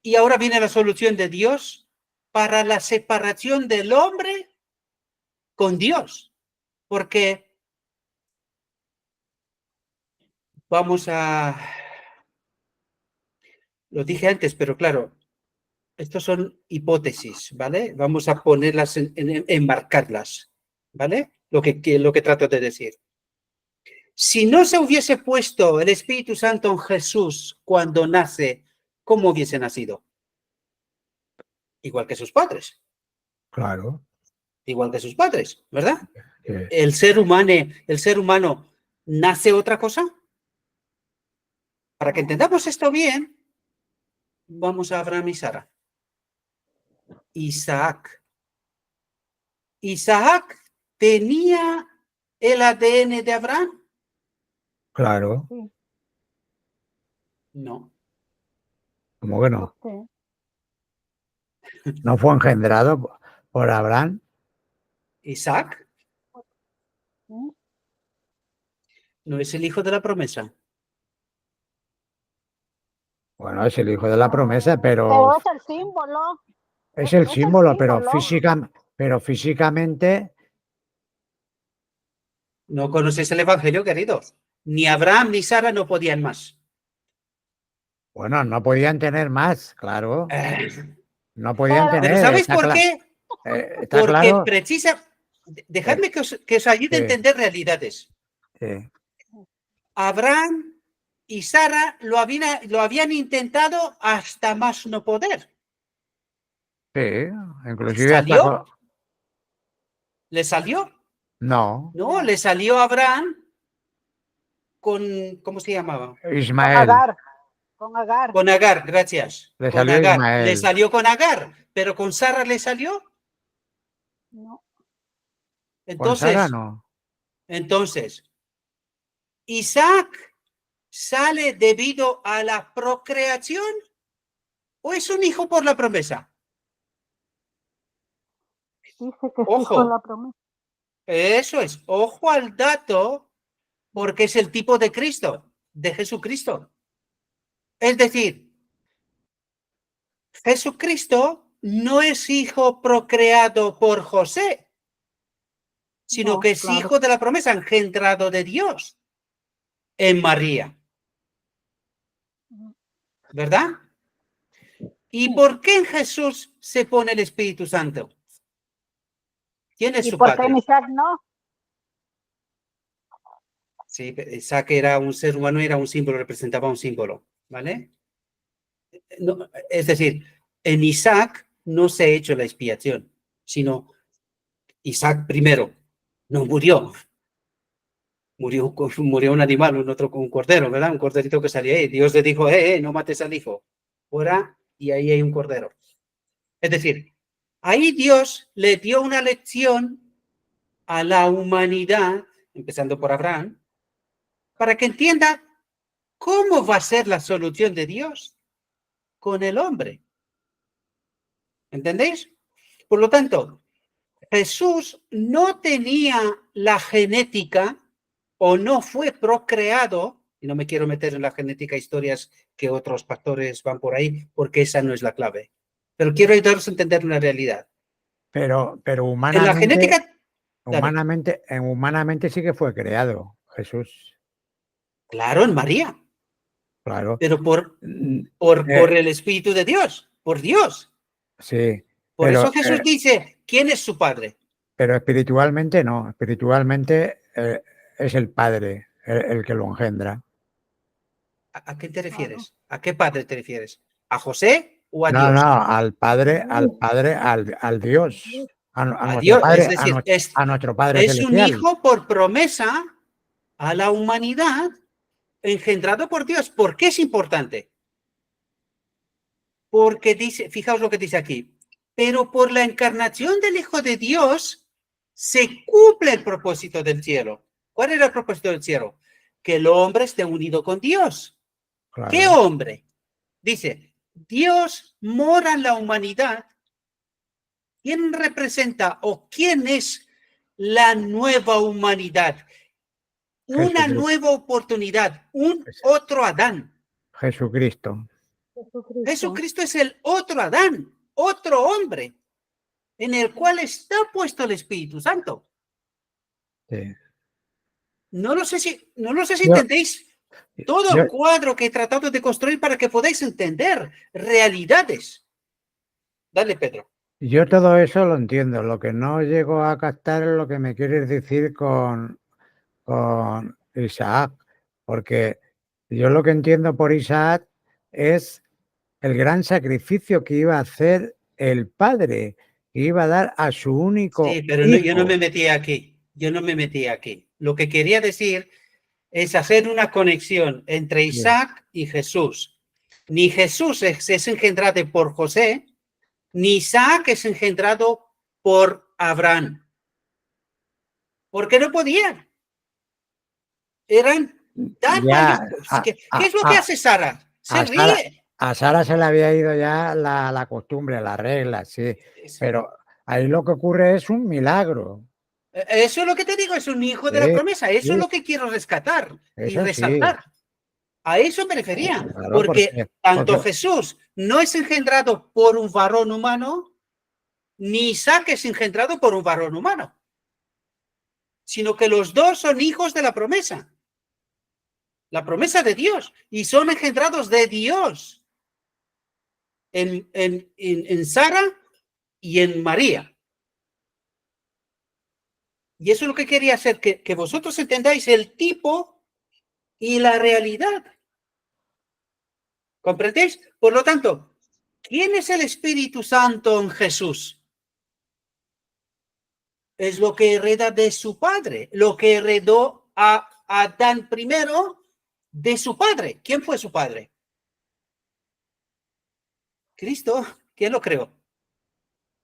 Y ahora viene la solución de Dios para la separación del hombre con Dios. Porque vamos a... Lo dije antes, pero claro, estos son hipótesis, ¿vale? Vamos a ponerlas, enmarcarlas, ¿vale? Lo que trato de decir. Si no se hubiese puesto el Espíritu Santo en Jesús cuando nace, ¿cómo hubiese nacido? Igual que sus padres, Claro. igual que sus padres, ¿verdad? Sí. El ser humano nace otra cosa. Para que entendamos esto bien, vamos a Abraham y Sara. Isaac. Isaac tenía el ADN de Abraham. Claro. Sí, No. ¿Cómo que no? sí. ¿No fue engendrado por Abraham? Isaac ¿Sí? no es el hijo de la promesa. Bueno, es el hijo de la promesa, Pero pero es el símbolo. es el Es símbolo, pero símbolo. físicamente, No conoces el Evangelio, queridos. Ni Abraham ni Sara no podían más. bueno, no podían tener más, claro. No podían Pero- Pero tener, ¿sabéis por qué? está Porque claro. dejadme que os ayude a Sí, entender realidades. sí, Abraham y Sara lo habían intentado hasta más no poder. sí, inclusive hasta ¿Salió? ¿Le salió? no, No, le salió a Abraham con, ¿cómo se llamaba? Con Ismael, Agar. Con Agar. Con Agar, gracias. le Con salió Agar. Le Ismael. salió con Agar, pero con Sara le salió. No. Con Sara Entonces, no. ¿Isaac sale debido a la procreación o es un hijo por la promesa? Dice que sí Ojo. con la promesa. Eso es, ojo al dato, porque es el tipo de Cristo, de Jesucristo. Es decir, Jesucristo no es hijo procreado por José, sino No, que es claro. hijo de la promesa, engendrado de Dios en María. ¿Verdad? ¿Y Sí. por qué en Jesús se pone el Espíritu Santo? ¿Quién es ¿Y su por qué padre? en Isaac no? Sí, Isaac era un ser humano, era un símbolo, representaba un símbolo, ¿vale? No, es decir, en Isaac no se ha hecho la expiación, sino Isaac primero no murió. Murió un animal, un cordero, ¿verdad? Un corderito que salía ahí. Dios le dijo, no mates al hijo. Fuera, y ahí hay un cordero. Es decir, ahí Dios le dio una lección a la humanidad, empezando por Abraham, para que entienda cómo va a ser la solución de Dios con el hombre. ¿Entendéis? Por lo tanto, Jesús no tenía la genética o no fue procreado, y no me quiero meter en la genética, historias que otros pastores van por ahí, porque esa no es la clave. Pero quiero ayudaros a entender una realidad. Pero En la genética, dale, humanamente sí que fue creado Jesús, claro, en María, claro. pero por Eh, el Espíritu de Dios, por Dios. sí, Por pero, eso Jesús dice, ¿quién es su padre? pero espiritualmente no. Espiritualmente es el Padre el que lo engendra. ¿A qué te refieres? ¿A qué padre te refieres? ¿A José o a No, Dios? al Padre, al Dios, a A nuestro Dios, es Padre, decir, a nuestro Padre es un celestial. hijo por promesa a la humanidad engendrado por Dios. ¿Por qué es importante? Porque dice, fijaos lo que dice aquí, pero por la encarnación del Hijo de Dios se cumple el propósito del cielo. ¿Cuál era el propósito del cielo? Que el hombre esté unido con Dios. Claro. ¿Qué hombre? Dice, Dios mora en la humanidad. ¿Quién representa o quién es la nueva humanidad? Una Jesucristo. nueva oportunidad, un otro Adán. Jesucristo. Jesucristo es el otro Adán, otro hombre, en el cual está puesto el Espíritu Santo. Sí. No lo sé si Yo- entendéis todo yo- el cuadro que he tratado de construir para que podáis entender realidades. Dale, Pedro. Yo todo eso lo entiendo. Lo que no llego a captar es lo que me quieres decir con Isaac, porque yo lo que entiendo por Isaac es el gran sacrificio que iba a hacer el padre, que iba a dar a su único Sí, pero no, yo no me hijo. metí aquí. Yo no me metí aquí. Lo que quería decir es hacer una conexión entre Sí. Isaac y Jesús. Ni Jesús es engendrado por José, ni Isaac es engendrado por Abraham. Porque no podían. Eran tan Ya mayores. ¿Qué es lo que hace Sara? Se a Sara, ríe. a Sara se le había ido ya la costumbre, la regla, sí, pero ahí lo que ocurre es un milagro. Eso es lo que te digo, es un hijo de la Sí, promesa. Eso es sí, lo que quiero rescatar y eso sí, resaltar. A eso me refería, claro, porque tanto Jesús no es engendrado por un varón humano, ni Isaac es engendrado por un varón humano, sino que los dos son hijos de la promesa de Dios, y son engendrados de Dios en Sara y en María. Y eso es lo que quería hacer, que vosotros entendáis el tipo y la realidad. ¿Comprendéis? Por lo tanto, ¿quién es el Espíritu Santo en Jesús? Es lo que hereda de su padre, lo que heredó a Adán primero de su padre. ¿Quién fue su padre? Cristo. ¿Quién lo creó?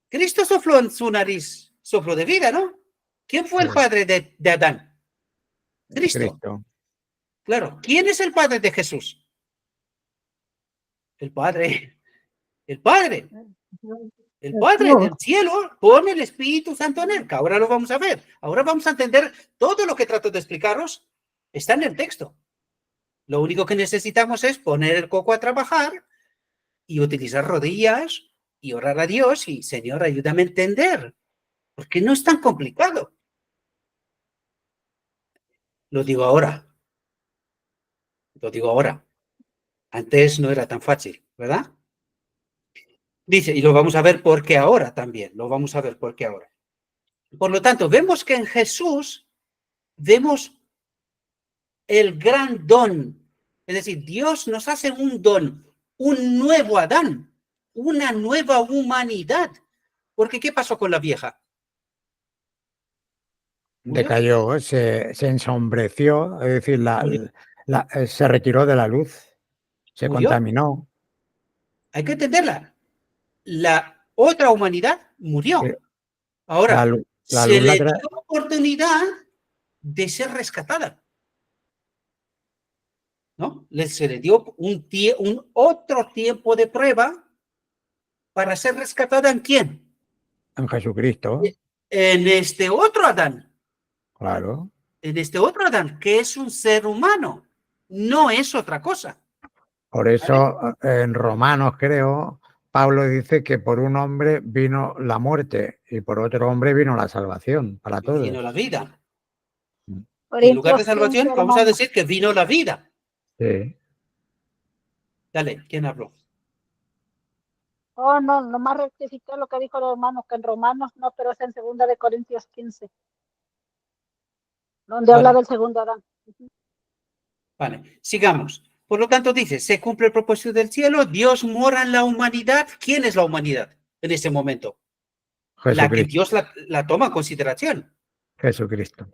Cristo sopló en su nariz, soplo de vida, ¿no? ¿Quién fue el sí, padre de Adán? Cristo. Cristo. Claro. ¿Quién es el padre de Jesús? El Padre. El Padre. El Padre del cielo pone el Espíritu Santo en él, que ahora lo vamos a ver. Ahora vamos a entender todo lo que trato de explicaros. Está en el texto. Lo único que necesitamos es poner el coco a trabajar y utilizar rodillas y orar a Dios y, Señor, ayúdame a entender, porque no es tan complicado. Lo digo ahora. Lo digo ahora. Antes no era tan fácil, ¿verdad? Dice, y lo vamos a ver por qué ahora también. Lo vamos a ver por qué ahora. Por lo tanto, vemos que en Jesús vemos el gran don. Es decir, Dios nos hace un don, un nuevo Adán, una nueva humanidad. Porque ¿qué pasó con la vieja? ¿Murió? Decayó, se ensombreció, es decir, ¿Murió? se retiró de la luz, se ¿Murió? contaminó. Hay que entenderla. La otra humanidad eh, murió. La, Ahora, la se luz la le trae. dio oportunidad de ser rescatada, ¿no? Se le dio un otro tiempo de prueba para ser rescatada en quién? En Jesucristo, En este otro Adán, claro. que es un ser humano, no es otra cosa. Por ¿Vale? eso en Romanos, creo, Pablo dice que por un hombre vino la muerte y por otro hombre vino la salvación para Vino la todos. vida. En lugar de Corintios 15, salvación, vamos a hermano. decir que vino la vida. Sí. Dale, ¿quién habló? Oh, no, nomás rectifiqué lo que dijo el hermano, que en Romanos no, pero es en 2 de Corintios 15, donde habla Vale, del segundo Adán. vale, sigamos. Por lo tanto, dice, se cumple el propósito del cielo, Dios mora en la humanidad. ¿Quién es la humanidad en este momento? La que Jesucristo, Dios la toma en consideración. Jesucristo.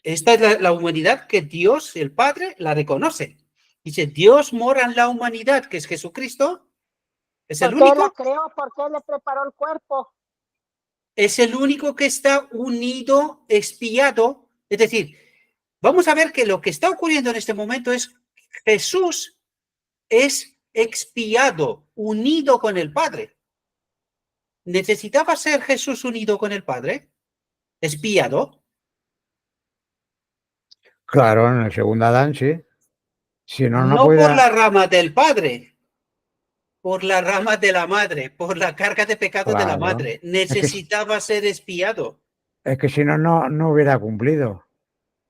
Esta es la humanidad que Dios, el Padre, la reconoce. Dice, Dios mora en la humanidad, que es Jesucristo. Es el Porque él la único, creó, porque él le preparó el cuerpo. es el único que está unido, expiado. Es decir, vamos a ver que lo que está ocurriendo en este momento es Jesús es expiado, unido con el Padre. ¿Necesitaba ser Jesús unido con el Padre? Expiado. Claro, en el segundo Adán sí. Si no, no No por pudiera. la rama del Padre, por la rama de la madre, por la carga de pecado de la Claro. madre. Necesitaba ser expiado. Es que si no, no hubiera cumplido.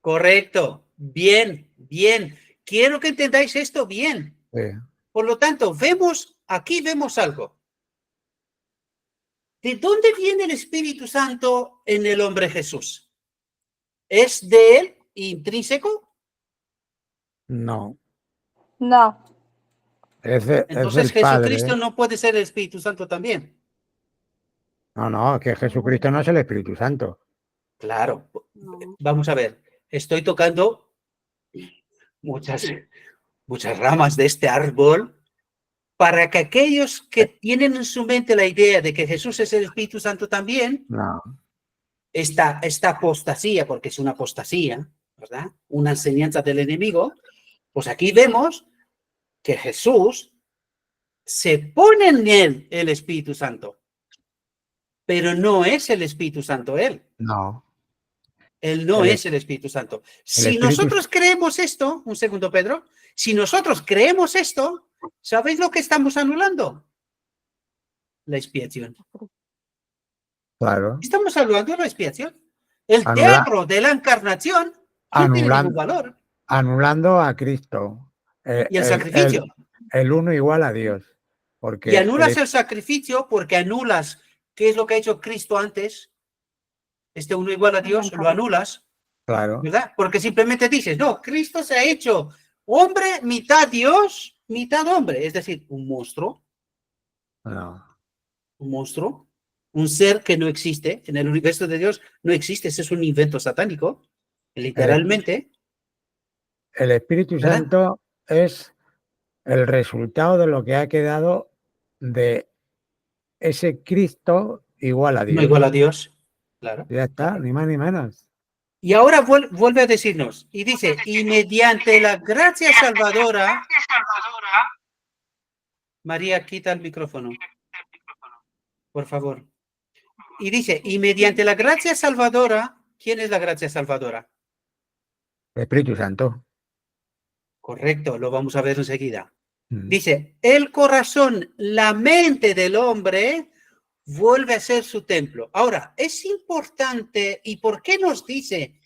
Correcto. Bien, bien. Quiero que entendáis esto bien. Sí. Por lo tanto, aquí vemos algo. ¿De dónde viene el Espíritu Santo en el hombre Jesús? ¿Es de él intrínseco? No, No. es Entonces el Padre. Jesucristo no puede ser el Espíritu Santo también. No, que Jesucristo no es el Espíritu Santo. Claro. No. Vamos a ver. Estoy tocando muchas ramas de este árbol para que aquellos que tienen en su mente la idea de que Jesús es el Espíritu Santo también, No, esta apostasía, porque es una apostasía, ¿verdad? Una enseñanza del enemigo, pues aquí vemos que Jesús se pone en él el Espíritu Santo, pero no es el Espíritu Santo él. no. Él no El, es el Espíritu Santo. el Si Espíritu nosotros creemos esto, un segundo, Pedro, si nosotros creemos esto, ¿sabéis lo que estamos anulando? La expiación. claro, Estamos anulando la expiación. El Anula- teatro de la encarnación no tiene anulan- ningún valor. anulando a Cristo, Y el sacrificio. el uno igual a Dios. Y Porque anulas el sacrificio porque anulas qué es lo que ha hecho Cristo antes. Este uno igual a Dios, lo anulas, claro, ¿verdad? Porque simplemente dices, no, Cristo se ha hecho hombre, mitad Dios, mitad hombre. Es decir, un monstruo, no. un ser que no existe en el universo de Dios, no existe. Ese es un invento satánico, literalmente. El Espíritu ¿Verdad? Santo es el resultado de lo que ha quedado de ese Cristo igual a No Dios. igual a Dios, claro. Ya está, ni más ni menos. Y ahora vuelve a decirnos, y dice, y mediante la gracia salvadora, María, quita el micrófono, por favor. Y dice, y mediante la gracia salvadora, ¿quién es la gracia salvadora? El Espíritu Santo. Correcto, lo vamos a ver enseguida. Mm. Dice, el corazón, la mente del hombre vuelve a ser su templo. Ahora, es importante, ¿y por qué nos dice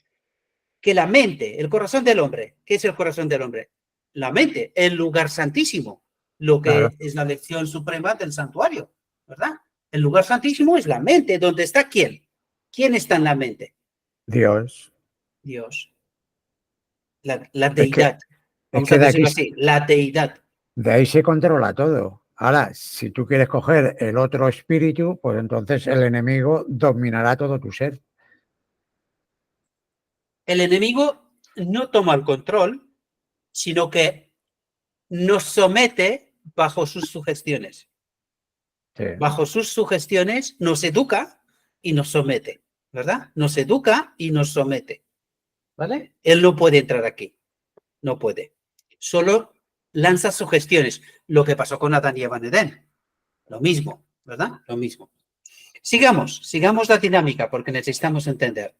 que la mente, el corazón del hombre, qué es el corazón del hombre? La mente, el lugar santísimo, lo que Claro. es la lección suprema del santuario, ¿verdad? El lugar santísimo es la mente, ¿donde está quién? ¿Quién está en la mente? Dios. Dios. La Es que, deidad. Vamos a decirlo así, la deidad. de ahí se controla todo. Ahora, si tú quieres coger el otro espíritu, pues entonces el enemigo dominará todo tu ser. El enemigo no toma el control, sino que nos somete bajo sus sugestiones. Sí. Bajo sus sugestiones nos educa y nos somete, ¿verdad? Nos educa y nos somete, ¿vale? Él no puede entrar aquí, no puede. Solo lanza sugestiones, lo que pasó con Adán y Eva en Edén. Lo mismo, ¿verdad? Lo mismo. Sigamos la dinámica porque necesitamos entender.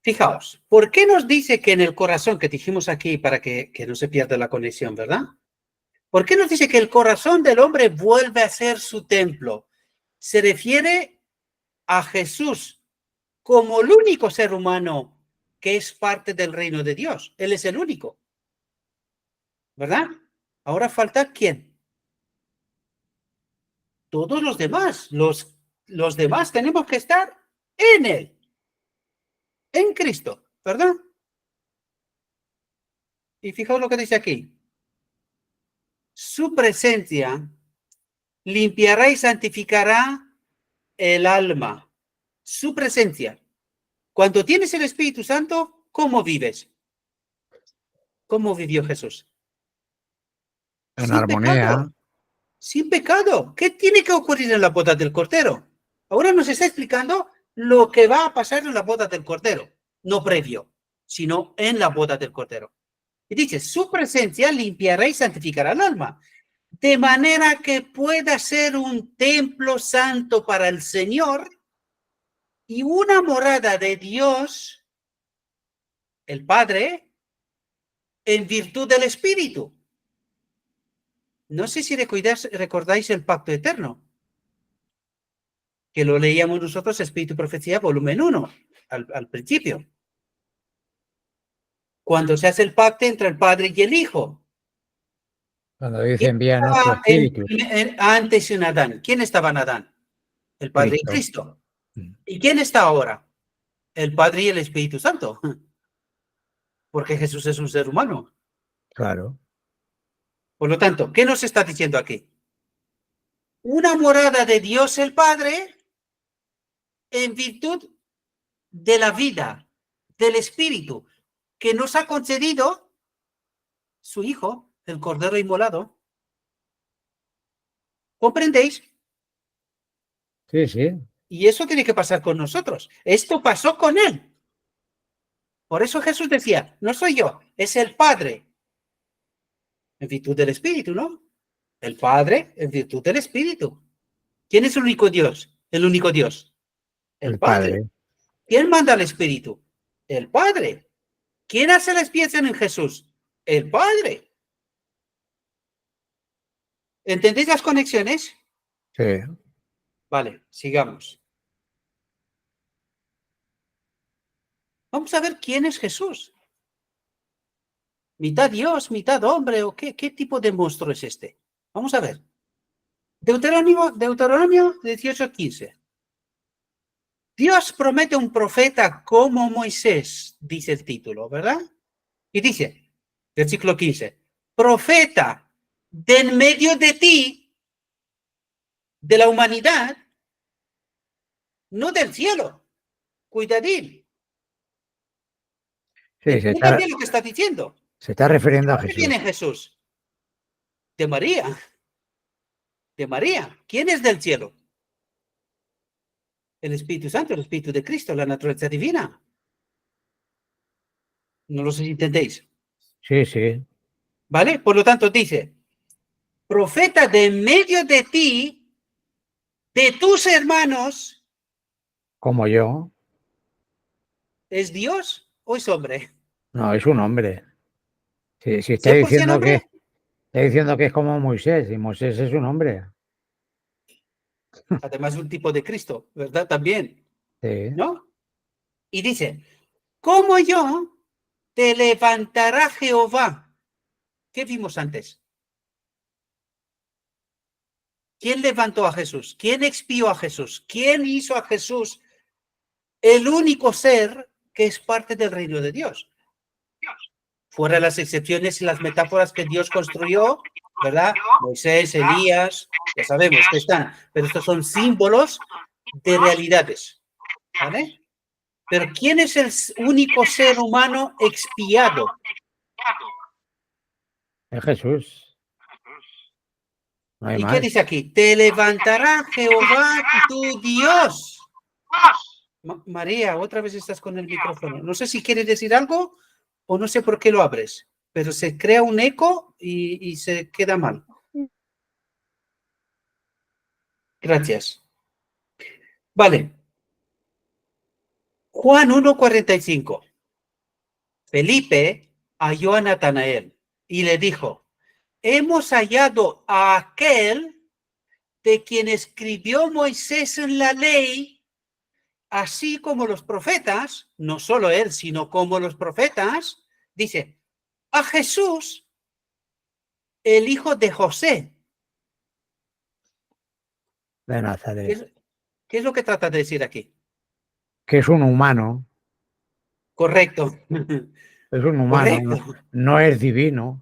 Fijaos, ¿por qué nos dice que en el corazón, que dijimos aquí para que no se pierda la conexión, ¿verdad? ¿Por qué nos dice que el corazón del hombre vuelve a ser su templo? Se refiere a Jesús como el único ser humano que es parte del reino de Dios. Él es el único, ¿verdad? Ahora falta ¿quién? Todos los demás. Los demás tenemos que estar en Él, en Cristo, ¿verdad? Y fijaos lo que dice aquí. Su presencia limpiará y santificará el alma. Su presencia. Cuando tienes el Espíritu Santo, ¿cómo vives? ¿Cómo vivió Jesús? En Sin armonía. pecado. Sin pecado. ¿Qué tiene que ocurrir en la boda del Cordero? Ahora nos está explicando lo que va a pasar en la boda del Cordero. No previo, sino en la boda del Cordero. Y dice, su presencia limpiará y santificará el alma, de manera que pueda ser un templo santo para el Señor y una morada de Dios, el Padre, en virtud del Espíritu. No sé si recordáis el pacto eterno, que lo leíamos nosotros, Espíritu y Profecía, volumen 1, al principio. Cuando se hace el pacto entre el Padre y el Hijo. Cuando dice envía nuestro espíritu. Antes en Adán. ¿Quién estaba en Adán? El Padre y Cristo. ¿Y quién está ahora? El Padre y el Espíritu Santo. porque Jesús es un ser humano. Claro. Por lo tanto, ¿qué nos está diciendo aquí? Una morada de Dios el Padre en virtud de la vida, del Espíritu, que nos ha concedido su Hijo, el Cordero Inmolado. ¿Comprendéis? Sí, sí. Y eso tiene que pasar con nosotros. Esto pasó con él. Por eso Jesús decía, no soy yo, es el Padre. En virtud del Espíritu, ¿no? El Padre en virtud del Espíritu. ¿Quién es el único Dios? El único Dios. El El Padre. Padre. ¿Quién manda al Espíritu? El Padre. ¿Quién hace la expiación en Jesús? El Padre. ¿Entendéis las conexiones? Sí. Vale, sigamos. Vamos a ver quién es Jesús. ¿Mitad Dios, mitad hombre o qué tipo de monstruo es este? Vamos a ver. Deuteronomio 18:15. Dios promete un profeta como Moisés, dice el título, ¿verdad? Y dice, versículo 15, profeta de en medio de ti, de la humanidad, no del cielo. Cuidadín. Sí, ¿Entiendes lo que está diciendo? se está refiriendo a ¿De dónde Jesús. viene Jesús? De María. De María. ¿Quién es del cielo? El Espíritu Santo, el Espíritu de Cristo, la naturaleza divina. No lo sé si entendéis. Sí, sí. ¿Vale? Por lo tanto, dice, profeta de en medio de ti, de tus hermanos, Como yo. ¿es Dios o es hombre? No, es un hombre. Si está ¿100% diciendo hombre? está diciendo que es como Moisés, y Moisés es un hombre. Además, un tipo de Cristo, ¿verdad? También, Sí. ¿no? Y dice, como yo te levantará Jehová. ¿Qué vimos antes? ¿Quién levantó a Jesús? ¿Quién expió a Jesús? ¿Quién hizo a Jesús el único ser que es parte del reino de Dios? Fuera las excepciones y las metáforas que Dios construyó, ¿verdad? Moisés, Elías, ya sabemos que están, pero estos son símbolos de realidades, ¿vale? Pero ¿quién es el único ser humano expiado? Es Jesús. No hay ¿Y qué más. dice aquí? Te levantará Jehová tu Dios. María, otra vez estás con el micrófono. No sé si quieres decir algo o no sé por qué lo abres, pero se crea un eco y se queda mal. Gracias. Vale. Juan 1:45. Felipe halló a Natanael y le dijo, hemos hallado a aquel de quien escribió Moisés en la ley, así como los profetas, no solo él, sino como los profetas, dice, a Jesús, el hijo de José. De ¿Qué Nazaret. es, qué es lo que trata de decir aquí? Que es un humano. Correcto. Es un humano. Correcto. No es divino.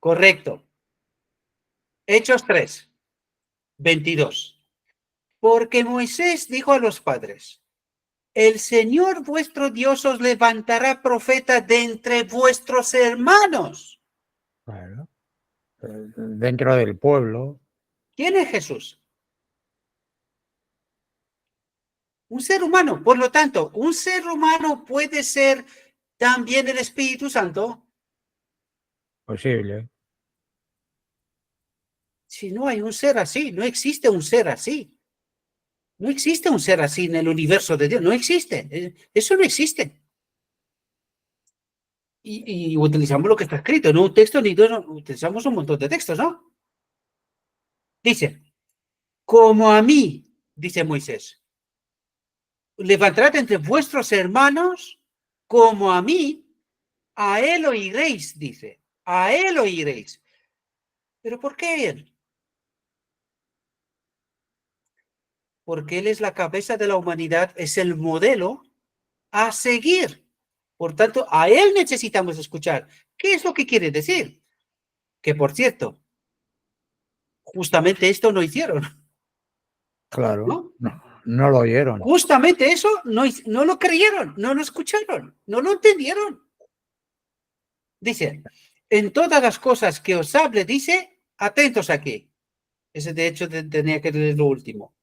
Correcto. Hechos 3:22. Porque Moisés dijo a los padres, el Señor vuestro Dios os levantará profeta de entre vuestros hermanos. Claro. Dentro del pueblo. ¿Quién es Jesús? Un ser humano. Por lo tanto, un ser humano puede ser también el Espíritu Santo. Posible. Si no hay un ser así, no existe un ser así. No existe un ser así en el universo de Dios. No existe. Eso no existe. Y utilizamos lo que está escrito, no un texto ni dos, no, utilizamos un montón de textos, ¿no? Dice, como a mí, dice Moisés, levantad entre vuestros hermanos, como a mí, a él oiréis, dice, a él oiréis. ¿Pero por qué él? Porque él es la cabeza de la humanidad, es el modelo a seguir. Por tanto, a Él necesitamos escuchar. ¿Qué es lo que quiere decir? Que, por cierto, justamente esto no hicieron, Claro, ¿no? no lo oyeron. Justamente eso no lo creyeron, no lo escucharon, no lo entendieron. Dice, en todas las cosas que os hable, dice, atentos aquí. Ese de hecho tenía que leer lo último.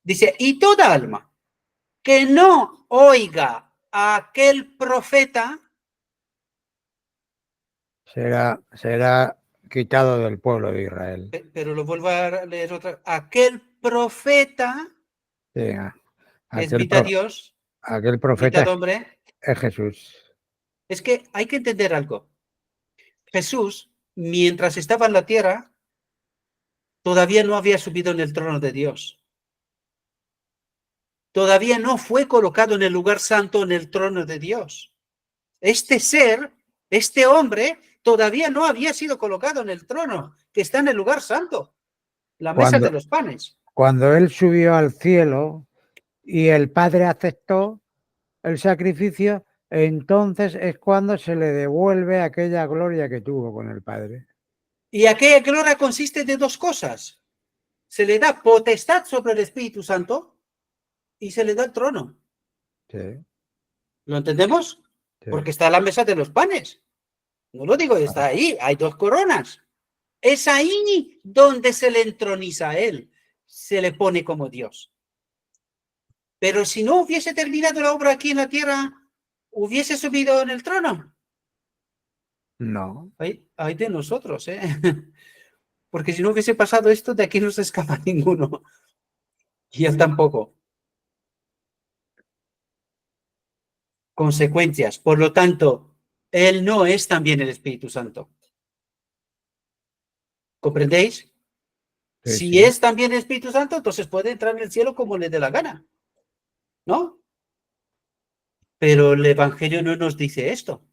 Dice, y toda alma que no oiga a aquel profeta, Será quitado del pueblo de Israel. pero lo vuelvo a leer otra vez, aquel profeta, Sí, que es aquel, mitad pro- Dios, aquel profeta mitad hombre, es Jesús. es que hay que entender algo. Jesús, mientras estaba en la tierra, todavía no había subido en el trono de Dios. Todavía no fue colocado en el lugar santo, en el trono de Dios. Este ser, este hombre, todavía no había sido colocado en el trono, que está en el lugar santo, la mesa de los panes. Cuando él subió al cielo y el Padre aceptó el sacrificio, entonces es cuando se le devuelve aquella gloria que tuvo con el Padre. Y aquella gloria consiste de dos cosas. Se le da potestad sobre el Espíritu Santo y se le da el trono. Sí, ¿Lo entendemos? sí. Porque está la mesa de los panes. No lo digo, está ahí, hay dos coronas. Es ahí donde se le entroniza a él, se le pone como Dios. Pero si no hubiese terminado la obra aquí en la tierra, ¿hubiese subido en el trono? No, Hay de nosotros, ¿eh? Porque si no hubiese pasado esto, de aquí no se escapa ninguno. Y él tampoco. Consecuencias. Por lo tanto, él no es también el Espíritu Santo. ¿Comprendéis? sí, Si sí. es también el Espíritu Santo, entonces puede entrar en el cielo como le dé la gana. ¿No? Pero el Evangelio no nos dice esto.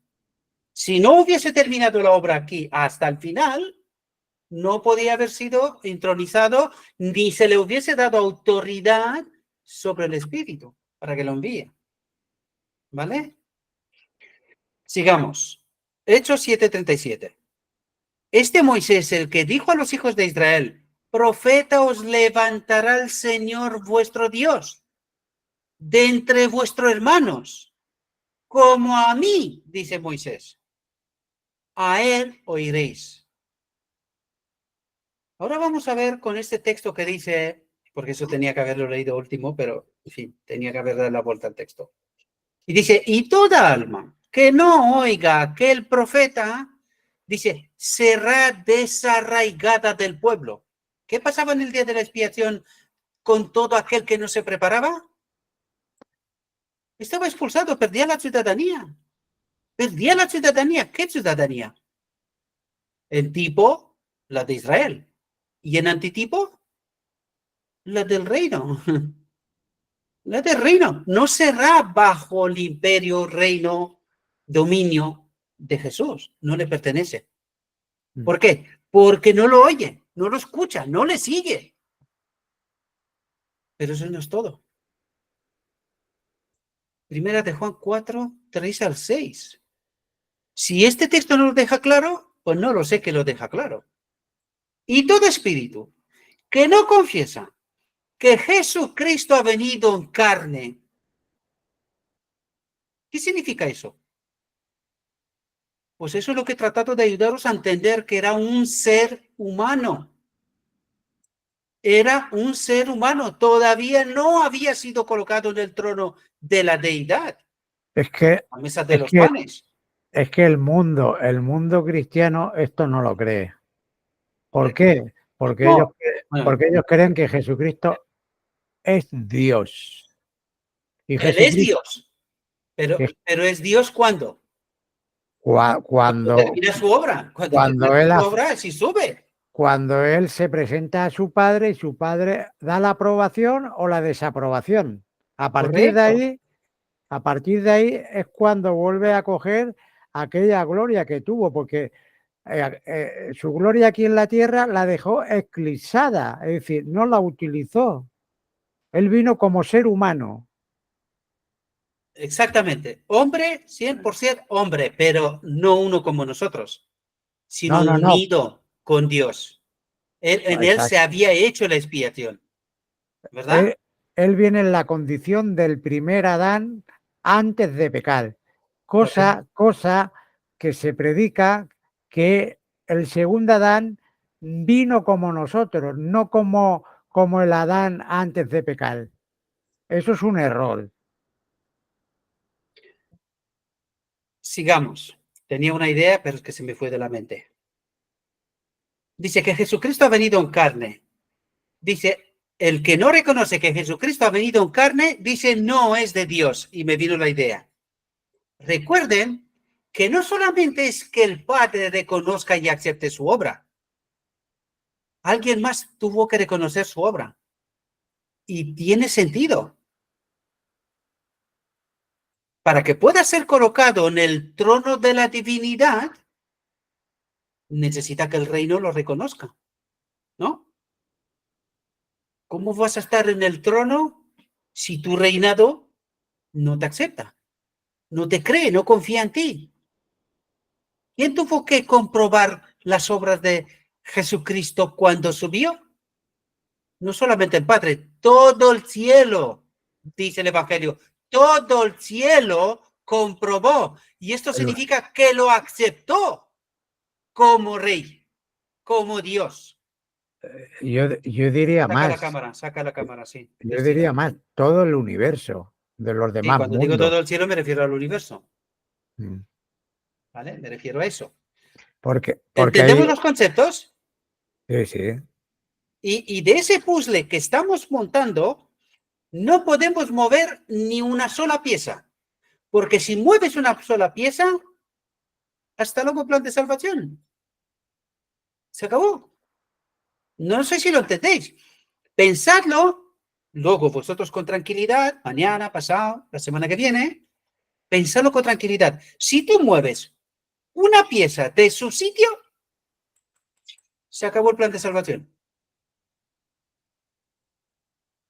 Si no hubiese terminado la obra aquí hasta el final, no podía haber sido intronizado ni se le hubiese dado autoridad sobre el Espíritu para que lo envíe. ¿Vale? Sigamos. Hechos 7:37. Este Moisés, el que dijo a los hijos de Israel, profeta os levantará el Señor vuestro Dios de entre vuestros hermanos, como a mí, dice Moisés. A él oiréis. Ahora vamos a ver con este texto que dice, porque eso tenía que haberlo leído último, pero en fin, tenía que haber dado la vuelta al texto. Y dice, y toda alma que no oiga aquel profeta, dice, será desarraigada del pueblo. ¿Qué pasaba en el día de la expiación con todo aquel que no se preparaba? Estaba expulsado, perdía la ciudadanía. Perdía la ciudadanía. ¿Qué ciudadanía? En tipo, la de Israel. Y en antitipo, la del reino. La del reino. No será bajo el imperio, reino, dominio de Jesús. No le pertenece. ¿Por qué? Porque no lo oye, no lo escucha, no le sigue. Pero eso no es todo. Primera de Juan 4, 3 al 6. Si este texto no lo deja claro, pues no lo sé que lo deja claro. Y todo espíritu que no confiesa que Jesucristo ha venido en carne. ¿Qué significa eso? Pues eso es lo que he tratado de ayudaros a entender, que era un ser humano. Era un ser humano. Todavía no había sido colocado en el trono de la deidad. Es que, La mesa de es los que, panes. es que el mundo cristiano esto no lo cree. ¿Por qué? Porque ellos, No. Bueno, porque ellos creen que Jesucristo es Dios. Y él es Jesucristo, Dios. Pero que es Dios ¿cuándo? Cuando cuando, termina su obra. Cuando cuando, termina él su hace- obra, sí sube. cuando él se presenta a su padre y su padre da la aprobación o la desaprobación. A partir de Correcto. ahí, a partir de ahí es cuando vuelve a coger aquella gloria que tuvo, porque su gloria aquí en la tierra la dejó eclipsada, es decir, no la utilizó. Él vino como ser humano. Exactamente. Hombre, 100% hombre, pero no uno como nosotros, sino No, no. unido con Dios. En él se Exacto. había hecho la expiación, Él, ¿verdad? él viene en la condición del primer Adán antes de pecar. Correcto. Cosa que se predica que el segundo Adán vino como nosotros, no como el Adán antes de pecar. Eso es un error. Sigamos. Tenía una idea, pero es que se me fue de la mente. Dice que Jesucristo ha venido en carne. Dice, el que no reconoce que Jesucristo ha venido en carne, dice, no es de Dios. Y me vino la idea. Recuerden que no solamente es que el Padre reconozca y acepte su obra. Alguien más tuvo que reconocer su obra. Y tiene sentido. Para que pueda ser colocado en el trono de la divinidad, necesita que el reino lo reconozca, ¿no? ¿Cómo vas a estar en el trono si tu reinado no te acepta, no te cree, no confía en ti? ¿Quién tuvo que comprobar las obras de Jesucristo cuando subió? No solamente el Padre, todo el cielo, dice el Evangelio, todo el cielo comprobó. Y esto El- significa que lo aceptó como rey, como Dios. yo diría más, Saca la cámara, sí. yo Estira. diría más, todo el universo de los Sí, demás cuando digo todo mundos. el cielo me refiero al universo, Mm. ¿vale? Me refiero a eso. Porque ¿Entendemos hay, los conceptos? sí, sí, Y de ese puzzle que estamos montando, no podemos mover ni una sola pieza. Porque si mueves una sola pieza, hasta luego plan de salvación. Se acabó. No sé si lo entendéis. Pensadlo, luego vosotros con tranquilidad, mañana, pasado, la semana que viene, pensadlo con tranquilidad. Si tú mueves una pieza de su sitio, se acabó el plan de salvación.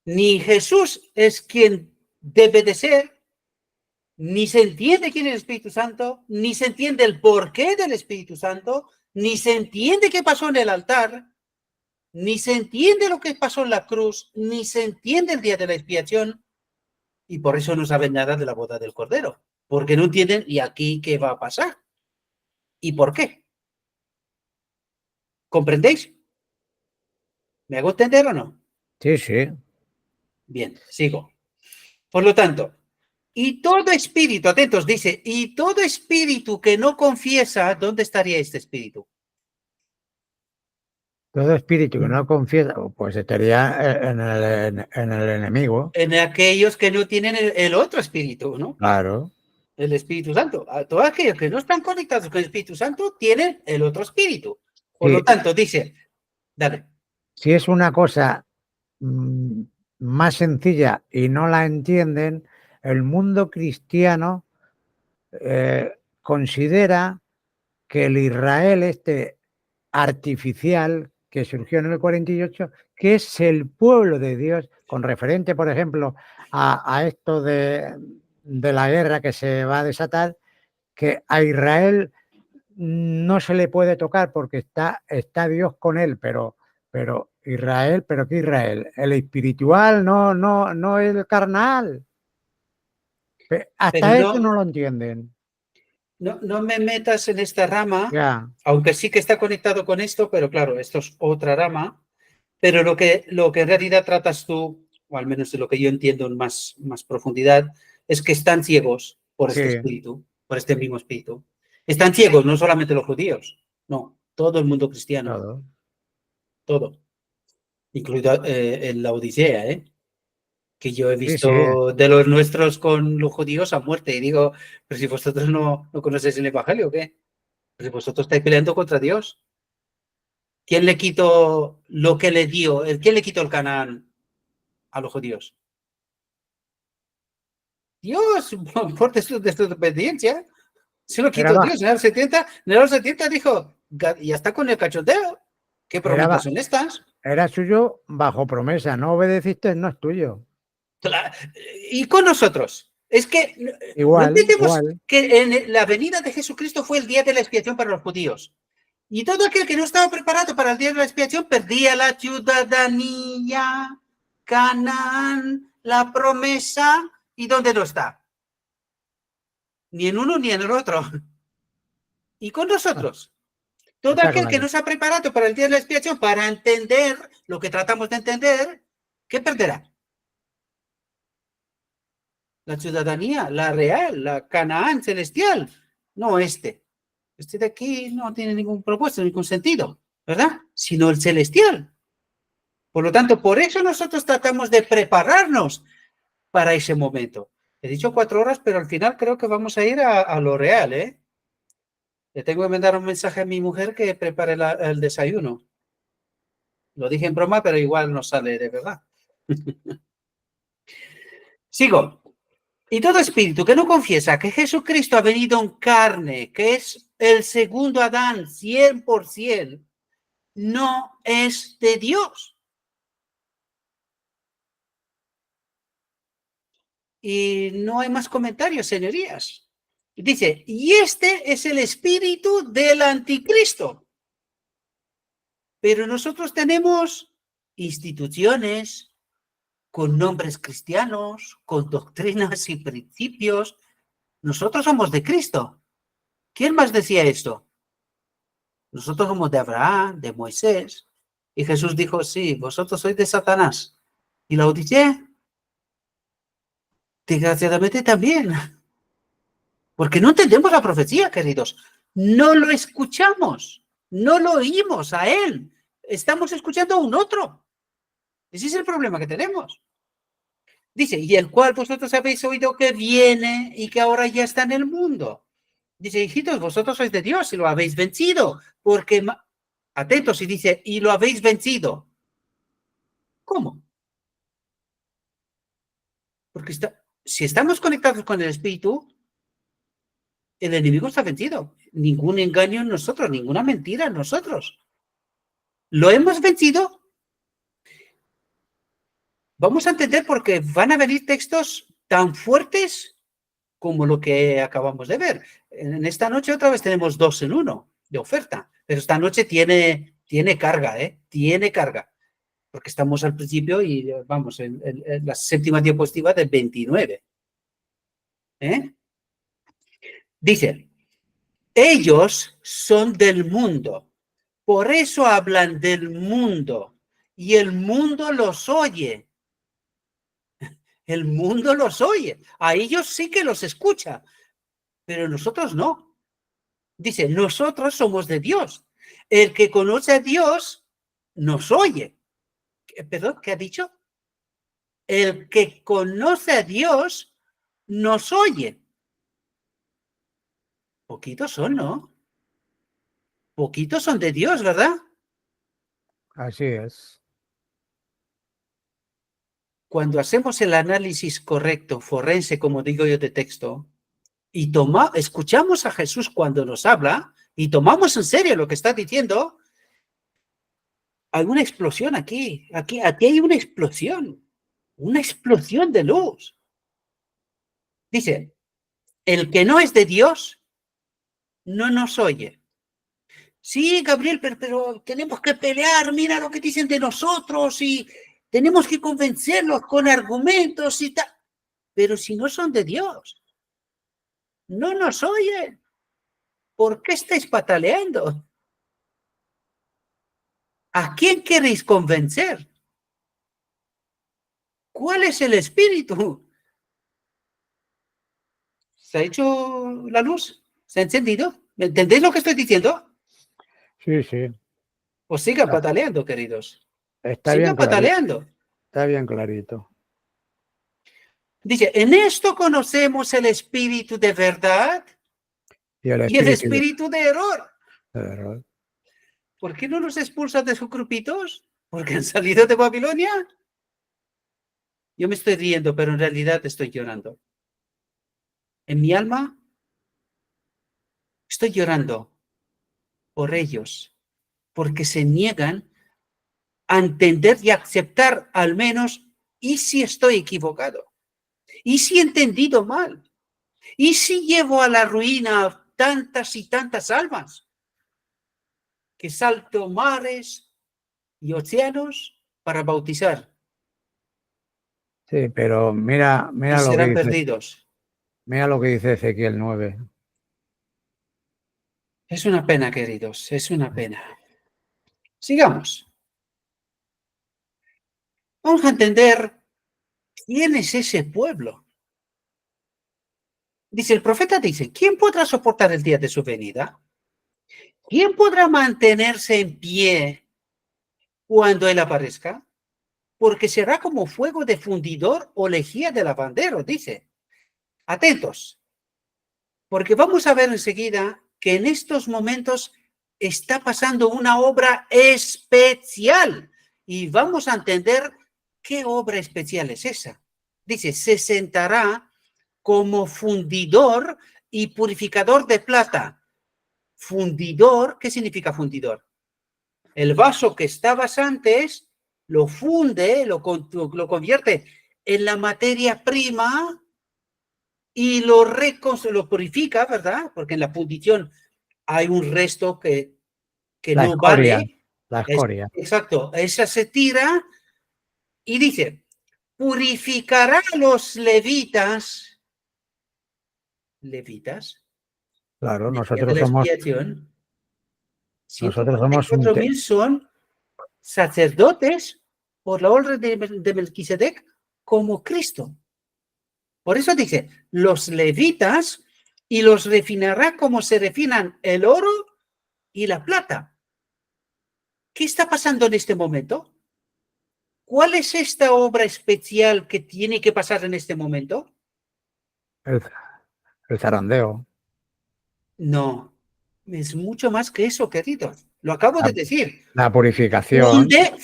Ni Jesús es quien debe de ser, ni se entiende quién es el Espíritu Santo, ni se entiende el porqué del Espíritu Santo, ni se entiende qué pasó en el altar, ni se entiende lo que pasó en la cruz, ni se entiende el día de la expiación, y por eso no saben nada de la boda del Cordero, porque no entienden y aquí qué va a pasar y por qué. ¿Comprendéis? ¿Me hago entender o no? sí, sí. Bien, sigo. Por lo tanto, y todo espíritu, atentos, dice, y todo espíritu que no confiesa, ¿dónde estaría este espíritu? Todo espíritu que no confiesa, pues estaría en el enemigo, En aquellos que no tienen el otro espíritu, ¿no? claro. El Espíritu Santo. A todos aquellos que no están conectados con el Espíritu Santo tienen el otro espíritu. Por lo Sí, tanto, dice, dale. si es una cosa más sencilla y no la entienden, el mundo cristiano considera que el Israel este artificial que surgió en el 48, que es el pueblo de Dios, con referente, por ejemplo, a esto de la guerra que se va a desatar, que a Israel no se le puede tocar porque está Dios con él, pero Israel, ¿pero qué Israel? El espiritual, no el carnal. Pero Hasta eso no lo entienden. no me metas en esta rama, Ya, aunque sí que está conectado con esto, pero claro, esto es otra rama. Pero lo que en realidad tratas tú, o al menos de lo que yo entiendo en más profundidad, es que están ciegos por sí, este espíritu, por este mismo espíritu. Están ciegos, no solamente los judíos, no, todo el mundo cristiano, todo. todo, incluido en la Odisea, que yo he Sí, sí. visto de los nuestros con los judíos a muerte. Y digo, pero si vosotros no conocéis el Evangelio, ¿qué? Pero si vosotros estáis peleando contra Dios. ¿Quién le quitó lo que le dio? ¿Quién le quitó el Canaán a los judíos? Dios, por desobediencia. Se lo Era, quitó Dios. En el 70 dijo, ya está con el cachondeo. ¿Qué promesas era, son estas? era suyo bajo promesa. No obedeciste, no es tuyo. Y con nosotros. Es que no Igual, entendemos igual. que en la venida de Jesucristo fue el día de la expiación para los judíos. Y todo aquel que no estaba preparado para el día de la expiación perdía la ciudadanía, Canaán, la promesa. ¿Y dónde no está? Ni en uno ni en el otro. Y con nosotros, todo Está aquel que claro. no se ha preparado para el día de la expiación, para entender lo que tratamos de entender, ¿qué perderá? La ciudadanía, la real, la Canaán celestial, no este. Este de aquí no tiene ningún propósito, ningún sentido, ¿verdad? Sino el celestial. Por lo tanto, por eso nosotros tratamos de prepararnos para ese momento. He dicho 4 horas, pero al final creo que vamos a ir a lo real, ¿eh? Le tengo que mandar un mensaje a mi mujer que prepare el desayuno. Lo dije en broma, pero igual no sale de verdad. Sigo. Y todo espíritu que no confiesa que Jesucristo ha venido en carne, que es el segundo Adán, 100%, no es de Dios. Y no hay más comentarios, señorías. Dice, y este es el espíritu del anticristo. Pero nosotros tenemos instituciones con nombres cristianos, con doctrinas y principios. Nosotros somos de Cristo. ¿Quién más decía esto? Nosotros somos de Abraham, de Moisés. Y Jesús dijo, sí, vosotros sois de Satanás. Y la Odisea, desgraciadamente también. Porque no entendemos la profecía, queridos. No lo escuchamos. No lo oímos a él. Estamos escuchando a un otro. Ese es el problema que tenemos. Dice, y el cual vosotros habéis oído que viene y que ahora ya está en el mundo. Dice, hijitos, vosotros sois de Dios y lo habéis vencido. Porque, atentos, y dice, y lo habéis vencido. ¿Cómo? Porque si estamos conectados con el Espíritu, el enemigo está vencido. Ningún engaño en nosotros, ninguna mentira en nosotros. ¿Lo hemos vencido? Vamos a entender porque van a venir textos tan fuertes como lo que acabamos de ver. En esta noche otra vez tenemos 2 en 1 de oferta, pero esta noche tiene carga, tiene carga, porque estamos al principio y vamos en la 7ª diapositiva del 29. Dice, ellos son del mundo, por eso hablan del mundo y el mundo los oye. El mundo los oye, a ellos sí que los escucha, pero nosotros no. Dice, nosotros somos de Dios. El que conoce a Dios nos oye. ¿Perdón? ¿Qué ha dicho? El que conoce a Dios nos oye. Poquitos son, ¿no? Poquitos son de Dios, ¿verdad? Así es. Cuando hacemos el análisis correcto, forense, como digo yo de texto, y escuchamos a Jesús cuando nos habla y tomamos en serio lo que está diciendo, hay una explosión aquí hay una explosión de luz. Dice, el que no es de Dios no nos oye. Sí, Gabriel, pero tenemos que pelear, mira lo que dicen de nosotros y tenemos que convencerlos con argumentos y tal. Pero si no son de Dios, no nos oyen. ¿Por qué estáis pataleando? ¿A quién queréis convencer? ¿Cuál es el espíritu? ¿Se ha hecho la luz? ¿Se ha encendido? ¿Me entendéis lo que estoy diciendo? Sí, sí. Pues sigan pataleando, queridos. Está Sigan bien clarito. pataleando. Está bien clarito. Dice, en esto conocemos el espíritu de verdad Y el y el espíritu espíritu de error. de error. ¿Por qué no los expulsan de sus grupitos? ¿Porque han salido de Babilonia? Yo me estoy riendo, pero en realidad estoy llorando. En mi alma estoy llorando por ellos, porque se niegan a entender y aceptar al menos, ¿y si estoy equivocado? ¿Y si he entendido mal? ¿Y si llevo a la ruina tantas y tantas almas? Que salto mares y océanos para bautizar Sí, pero mira, y serán perdidos. mira lo que dice Ezequiel 9. Es una pena, queridos, es una pena. Sigamos. Vamos a entender quién es ese pueblo. Dice, el profeta dice, ¿quién podrá soportar el día de su venida? ¿Quién podrá mantenerse en pie cuando él aparezca? Porque será como fuego de fundidor o lejía de lavandero, dice. Atentos, porque vamos a ver enseguida que en estos momentos está pasando una obra especial y vamos a entender qué obra especial es esa. Dice, se sentará como fundidor y purificador de plata. Fundidor, ¿qué significa fundidor? El vaso que estabas antes lo funde, lo convierte en la materia prima y lo purifica, ¿verdad? Porque en la fundición hay un resto que La no escoria, vale. la escoria. Exacto, esa se tira y dice, purificará a los levitas. ¿Levitas? Claro, En el día de la expiación, nosotros somos 144.000 son sacerdotes por la orden de Melquisedec como Cristo. Por eso dice, los levitas y los refinará como se refinan el oro y la plata. ¿Qué está pasando en este momento? ¿Cuál es esta obra especial que tiene que pasar en este momento? el zarandeo, No, es mucho más que eso, queridos. Lo acabo de decir. la purificación, Nos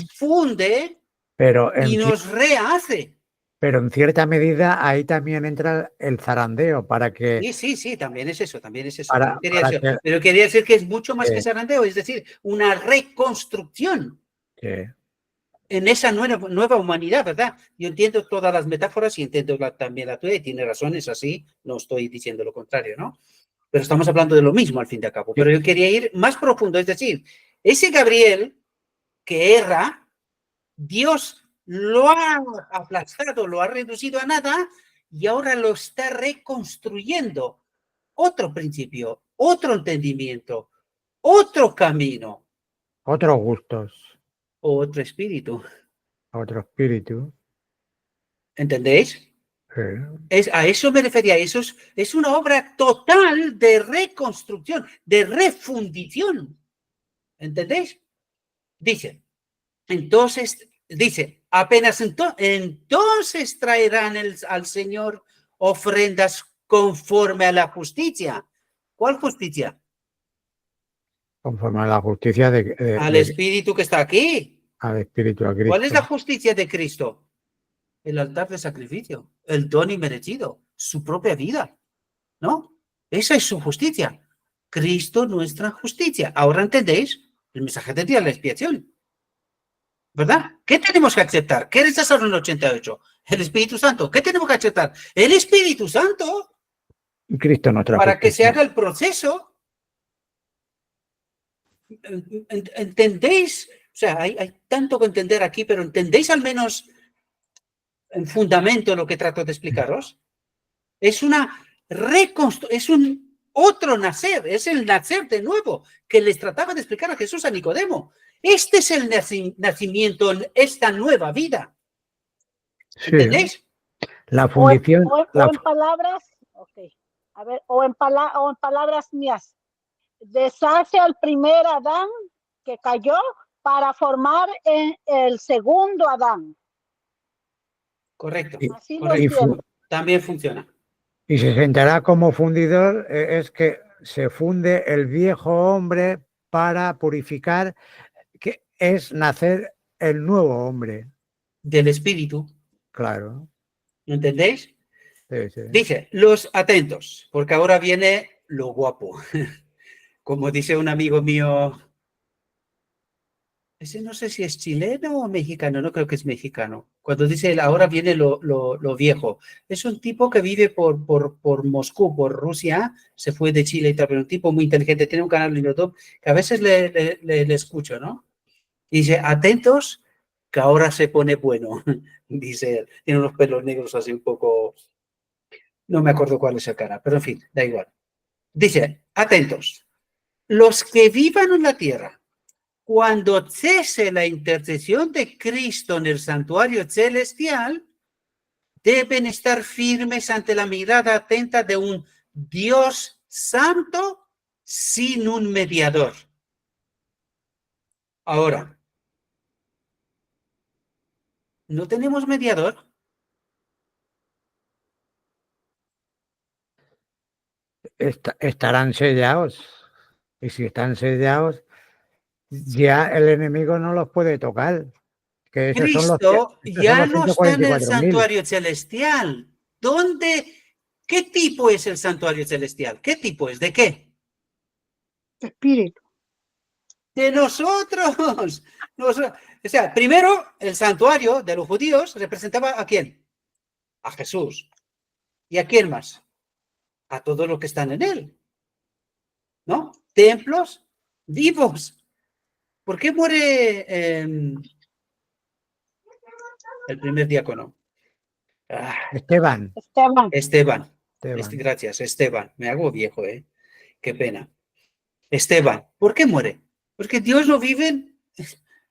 funde pero y nos rehace. pero en cierta medida ahí también entra el zarandeo para que, Sí, también es eso, también es eso. para que, Pero quería decir que es mucho más que zarandeo, es decir, una reconstrucción en esa nueva humanidad, ¿verdad? Yo entiendo todas las metáforas y entiendo también la tuya y tiene razón, es así, no estoy diciendo lo contrario, ¿no? Pero estamos hablando de lo mismo al fin y al cabo. Pero yo quería ir más profundo, es decir, ese Gabriel que erra, Dios lo ha aplastado, lo ha reducido a nada y ahora lo está reconstruyendo. Otro principio, otro entendimiento, otro camino, otros gustos, otro espíritu. otro espíritu. ¿Entendéis? Sí. A eso me refería. Eso es una obra total de reconstrucción, de refundición. ¿Entendéis? Dice, apenas entonces traerán al Señor ofrendas conforme a la justicia. ¿Cuál justicia? Conforme a la justicia Al Espíritu que está aquí. al Espíritu a Cristo. ¿Cuál es la justicia de Cristo? El altar de sacrificio, el don inmerecido, su propia vida, ¿no? Esa es su justicia. Cristo, nuestra justicia. Ahora entendéis el mensaje del día de la expiación, ¿verdad? ¿Qué tenemos que aceptar? ¿Qué rechazaron en el 88? El Espíritu Santo. ¿Qué tenemos que aceptar? El Espíritu Santo. Cristo nuestra para justicia. que se haga el proceso. ¿Entendéis? O sea, hay tanto que entender aquí, pero ¿entendéis al menos en fundamento lo que trato de explicaros? Es una es un otro nacer, es el nacer de nuevo que les trataba de explicar a Jesús a Nicodemo. Este es el nacimiento, esta nueva vida. ¿Entendéis? Sí. La fundición. O en palabras, okay. A ver, o en palabras mías, deshace al primer Adán que cayó para formar el segundo Adán. Correcto. Así lo entiendo. También funciona. Y se sentará como fundidor, es que se funde el viejo hombre para purificar, que es nacer el nuevo hombre. Del espíritu. Claro. ¿Entendéis? Sí. Dice, los atentos, porque ahora viene lo guapo. Como dice un amigo mío, ese no sé si es chileno o mexicano, no creo que es mexicano. Cuando dice ahora viene lo viejo, es un tipo que vive por Moscú, por Rusia, se fue de Chile y tal, pero un tipo muy inteligente, tiene un canal en YouTube que a veces le escucho, ¿no? Y dice, atentos, que ahora se pone bueno, dice él. Tiene unos pelos negros así un poco, no me acuerdo cuál es el cara, pero en fin, da igual. Dice, atentos, los que vivan en la tierra, cuando cese la intercesión de Cristo en el santuario celestial, deben estar firmes ante la mirada atenta de un Dios santo sin un mediador. Ahora, ¿no tenemos mediador? Estarán sellados. Y si están sellados, ya el enemigo no los puede tocar. Que esos son Cristo estos son ya los no está en el 144.000. santuario celestial. ¿Dónde? ¿Qué tipo es el santuario celestial? ¿Qué tipo es? ¿De qué? Espíritu. De nosotros. O sea, primero, el santuario de los judíos representaba ¿a quién? A Jesús. ¿Y a quién más? A todos los que están en él. ¿No? Templos vivos. ¿Por qué muere el primer diácono? Esteban. Esteban. Esteban. Gracias, Esteban. Me hago viejo, ¿eh? Qué pena. Esteban, ¿por qué muere? Porque Dios no vive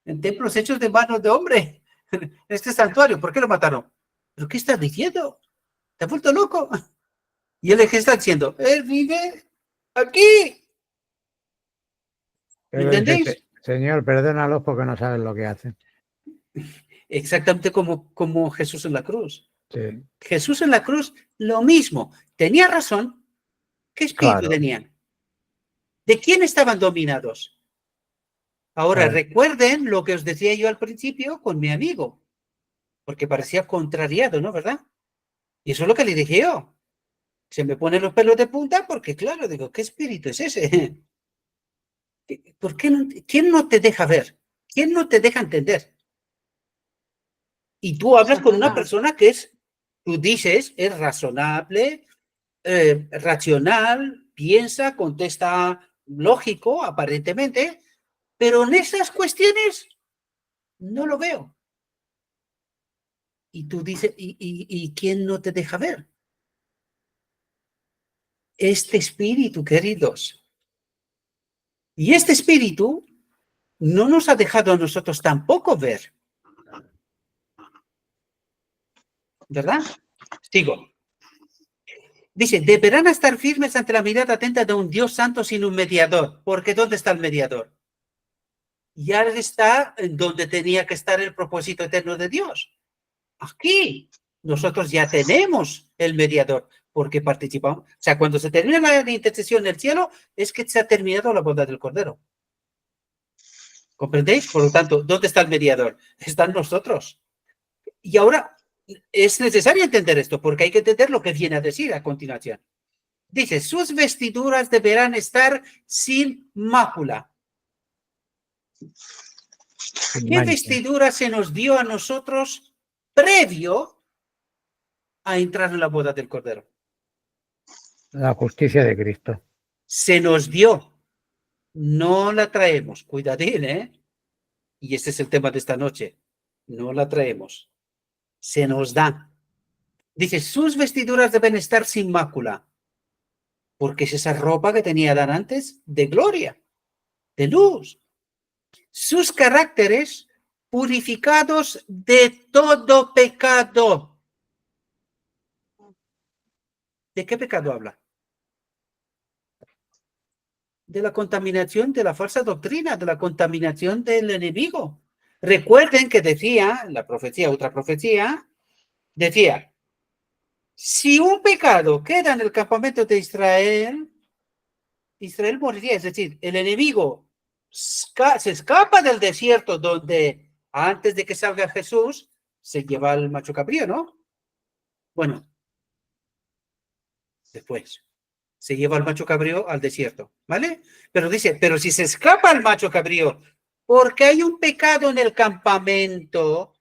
en templos hechos de manos de hombre. En este santuario, ¿por qué lo mataron? ¿Pero qué estás diciendo? ¿Te has vuelto loco? Y él, ¿qué está diciendo? Él vive aquí. ¿Me Pero dice, entendéis? Señor, perdónalos porque no saben lo que hacen. Exactamente como Jesús en la cruz. Sí, Jesús en la cruz, lo mismo. Tenía razón. ¿Qué espíritu claro. tenían? ¿De quién estaban dominados? Ahora, Claro. recuerden lo que os decía yo al principio con mi amigo, porque parecía contrariado, ¿no? ¿Verdad? Y eso es lo que le dije yo. Se me ponen los pelos de punta porque, claro, digo, ¿qué espíritu es ese? ¿Por qué quién no te deja ver? ¿Quién no te deja entender? Y tú hablas con una persona que tú dices, es razonable, racional, piensa, contesta lógico, aparentemente, pero en esas cuestiones no lo veo. Y tú dices, ¿y quién no te deja ver? Este espíritu, queridos. Y este espíritu no nos ha dejado a nosotros tampoco ver. ¿Verdad? Sigo. Dice, deberán estar firmes ante la mirada atenta de un Dios santo sin un mediador. Porque ¿dónde está el mediador? Ya está en donde tenía que estar el propósito eterno de Dios. Aquí. Nosotros ya tenemos el mediador porque participamos. O sea, cuando se termina la intercesión en el cielo, es que se ha terminado la boda del Cordero. ¿Comprendéis? Por lo tanto, ¿dónde está el mediador? Están nosotros. Y ahora es necesario entender esto porque hay que entender lo que viene a decir a continuación. Dice, sus vestiduras deberán estar sin mácula. ¿Qué vestidura se nos dio a nosotros previo a entrar en la boda del Cordero? La justicia de Cristo. Se nos dio. No la traemos. Cuidadín, ¿eh? Y este es el tema de esta noche. No la traemos. Se nos da. Dice, sus vestiduras deben estar sin mácula. Porque es esa ropa que tenía Adán antes de gloria, de luz. Sus caracteres purificados de todo pecado. ¿De qué pecado habla? De la contaminación de la falsa doctrina, de la contaminación del enemigo. Recuerden que decía, la profecía, otra profecía, decía, si un pecado queda en el campamento de Israel, Israel moriría. Es decir, el enemigo se escapa del desierto donde antes de que salga Jesús se lleva al macho cabrío, ¿no? Bueno, después se lleva al macho cabrío al desierto, ¿vale? Pero dice, pero si se escapa el macho cabrío porque hay un pecado en el campamento,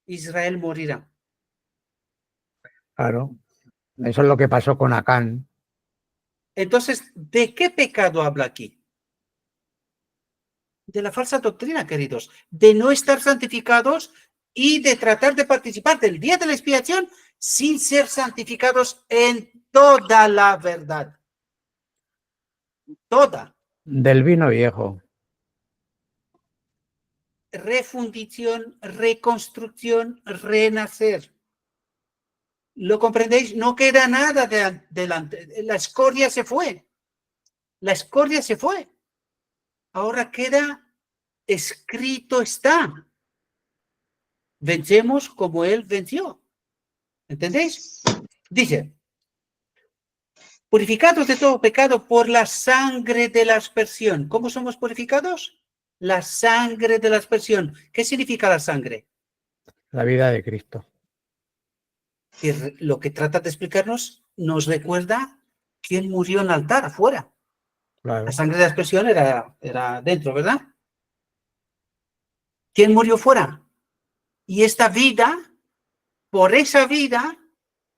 Israel morirá. Claro. Eso es lo que pasó con Acán. Entonces, ¿de qué pecado habla aquí? De la falsa doctrina, queridos, de no estar santificados y de tratar de participar del día de la expiación sin ser santificados en toda la verdad. Toda. Del vino viejo. Refundición, reconstrucción, renacer. ¿Lo comprendéis? No queda nada delante. La escoria se fue. La escoria se fue. Ahora queda escrito está. Vencemos como Él venció. ¿Entendéis? Dice, purificados de todo pecado por la sangre de la aspersión. ¿Cómo somos purificados? La sangre de la aspersión. ¿Qué significa la sangre? La vida de Cristo. Y lo que trata de explicarnos nos recuerda quién murió en el altar, afuera. Claro. La sangre de la aspersión era dentro, ¿verdad? ¿Quién murió fuera? Y esta vida, por esa vida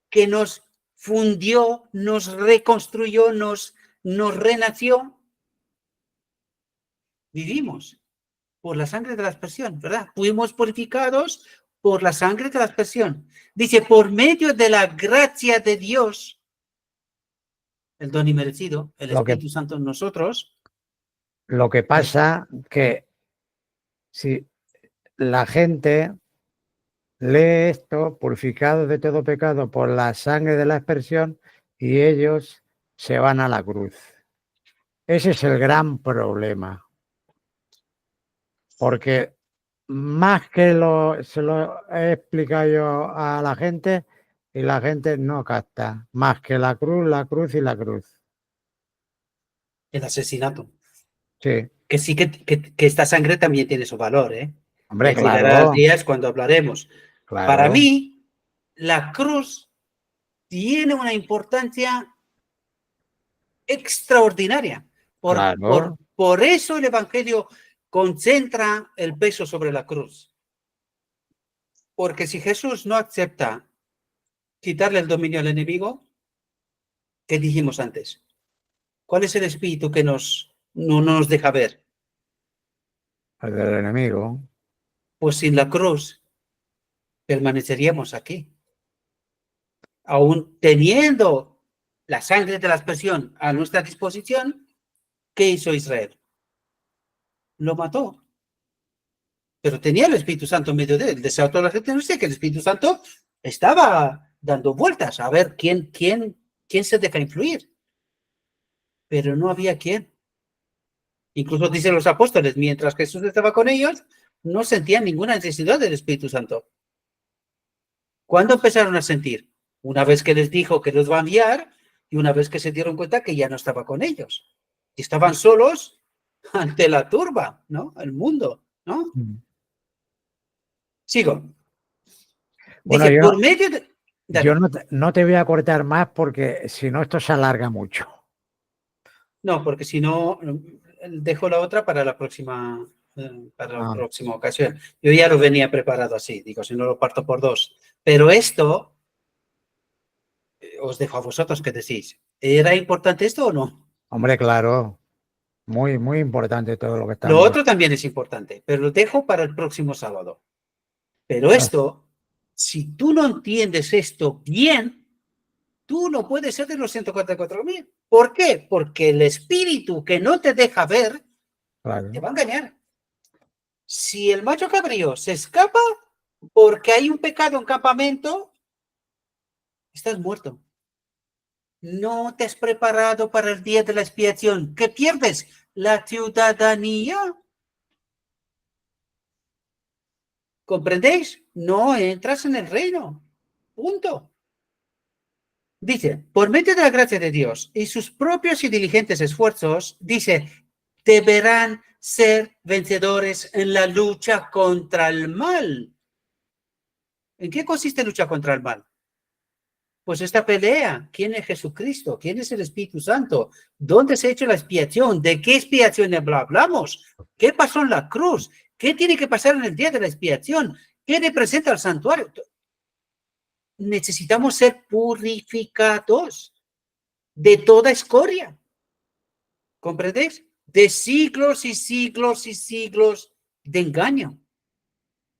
que nos fundió, nos reconstruyó, nos renació, vivimos por la sangre de la aspersión, ¿verdad? Fuimos purificados por la sangre de la aspersión. Dice, por medio de la gracia de Dios, el don inmerecido, el Espíritu Santo en nosotros. Lo que pasa que si la gente lee esto, purificado de todo pecado por la sangre de la aspersión, y ellos se van a la cruz. Ese es el gran problema. Porque más que se lo he explicado yo a la gente y la gente no capta. Más que la cruz y la cruz. El asesinato. Sí. Que sí que esta sangre también tiene su valor, ¿eh? Hombre, Llegará claro. días cuando hablaremos. Claro. Para mí, la cruz tiene una importancia extraordinaria. Por eso el Evangelio concentra el peso sobre la cruz. Porque si Jesús no acepta quitarle el dominio al enemigo, ¿qué dijimos antes? ¿Cuál es el espíritu que no nos deja ver? El del enemigo. Pues sin la cruz permaneceríamos aquí. Aún teniendo la sangre de la aspersión a nuestra disposición, ¿qué hizo Israel? Lo mató. Pero tenía el Espíritu Santo en medio de él. Deseo a toda la gente no sé que el Espíritu Santo estaba dando vueltas a ver quién se deja influir. Pero no había quién. Incluso dicen los apóstoles, mientras Jesús estaba con ellos, no sentían ninguna necesidad del Espíritu Santo. ¿Cuándo empezaron a sentir? Una vez que les dijo que los va a enviar y una vez que se dieron cuenta que ya no estaba con ellos. Y estaban solos ante la turba, ¿no? El mundo, ¿no? Sigo. Bueno, Dice, por medio de... Yo no te voy a cortar más porque si no esto se alarga mucho. No, porque si no, dejo la otra para la próxima ocasión. Yo ya lo venía preparado así, digo, si no lo parto por dos. Pero esto, os dejo a vosotros que decís, ¿era importante esto o no? Hombre, claro. Muy, muy importante todo lo que está. Lo otro también es importante, pero lo dejo para el próximo sábado. Pero esto, si tú no entiendes esto bien, tú no puedes ser de los 144.000. ¿Por qué? Porque el espíritu que no te deja ver te va a engañar. Si el macho cabrío se escapa porque hay un pecado en campamento, estás muerto. No te has preparado para el día de la expiación. ¿Qué pierdes? La ciudadanía. ¿Comprendéis? No entras en el reino. Punto. Dice, por medio de la gracia de Dios y sus propios y diligentes esfuerzos, dice, deberán ser vencedores en la lucha contra el mal. ¿En qué consiste lucha contra el mal? Pues esta pelea, ¿quién es Jesucristo? ¿Quién es el Espíritu Santo? ¿Dónde se ha hecho la expiación? ¿De qué expiación hablamos? ¿Qué pasó en la cruz? ¿Qué tiene que pasar en el día de la expiación? ¿Qué representa el santuario? Necesitamos ser purificados de toda escoria. ¿Comprendéis? De siglos y siglos y siglos de engaño.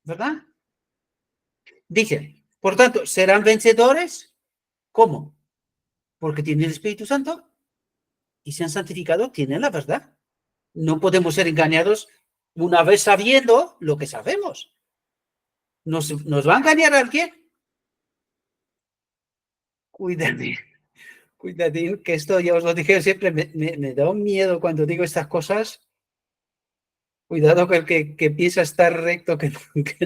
¿Verdad? Dice, por tanto, ¿serán vencedores? ¿Cómo? Porque tienen el Espíritu Santo y se han santificado, tienen la verdad. No podemos ser engañados una vez sabiendo lo que sabemos. ¿Nos va a engañar alguien? Cuidadín, que esto ya os lo dije siempre, me da un miedo cuando digo estas cosas. Cuidado con el que piensa estar recto, que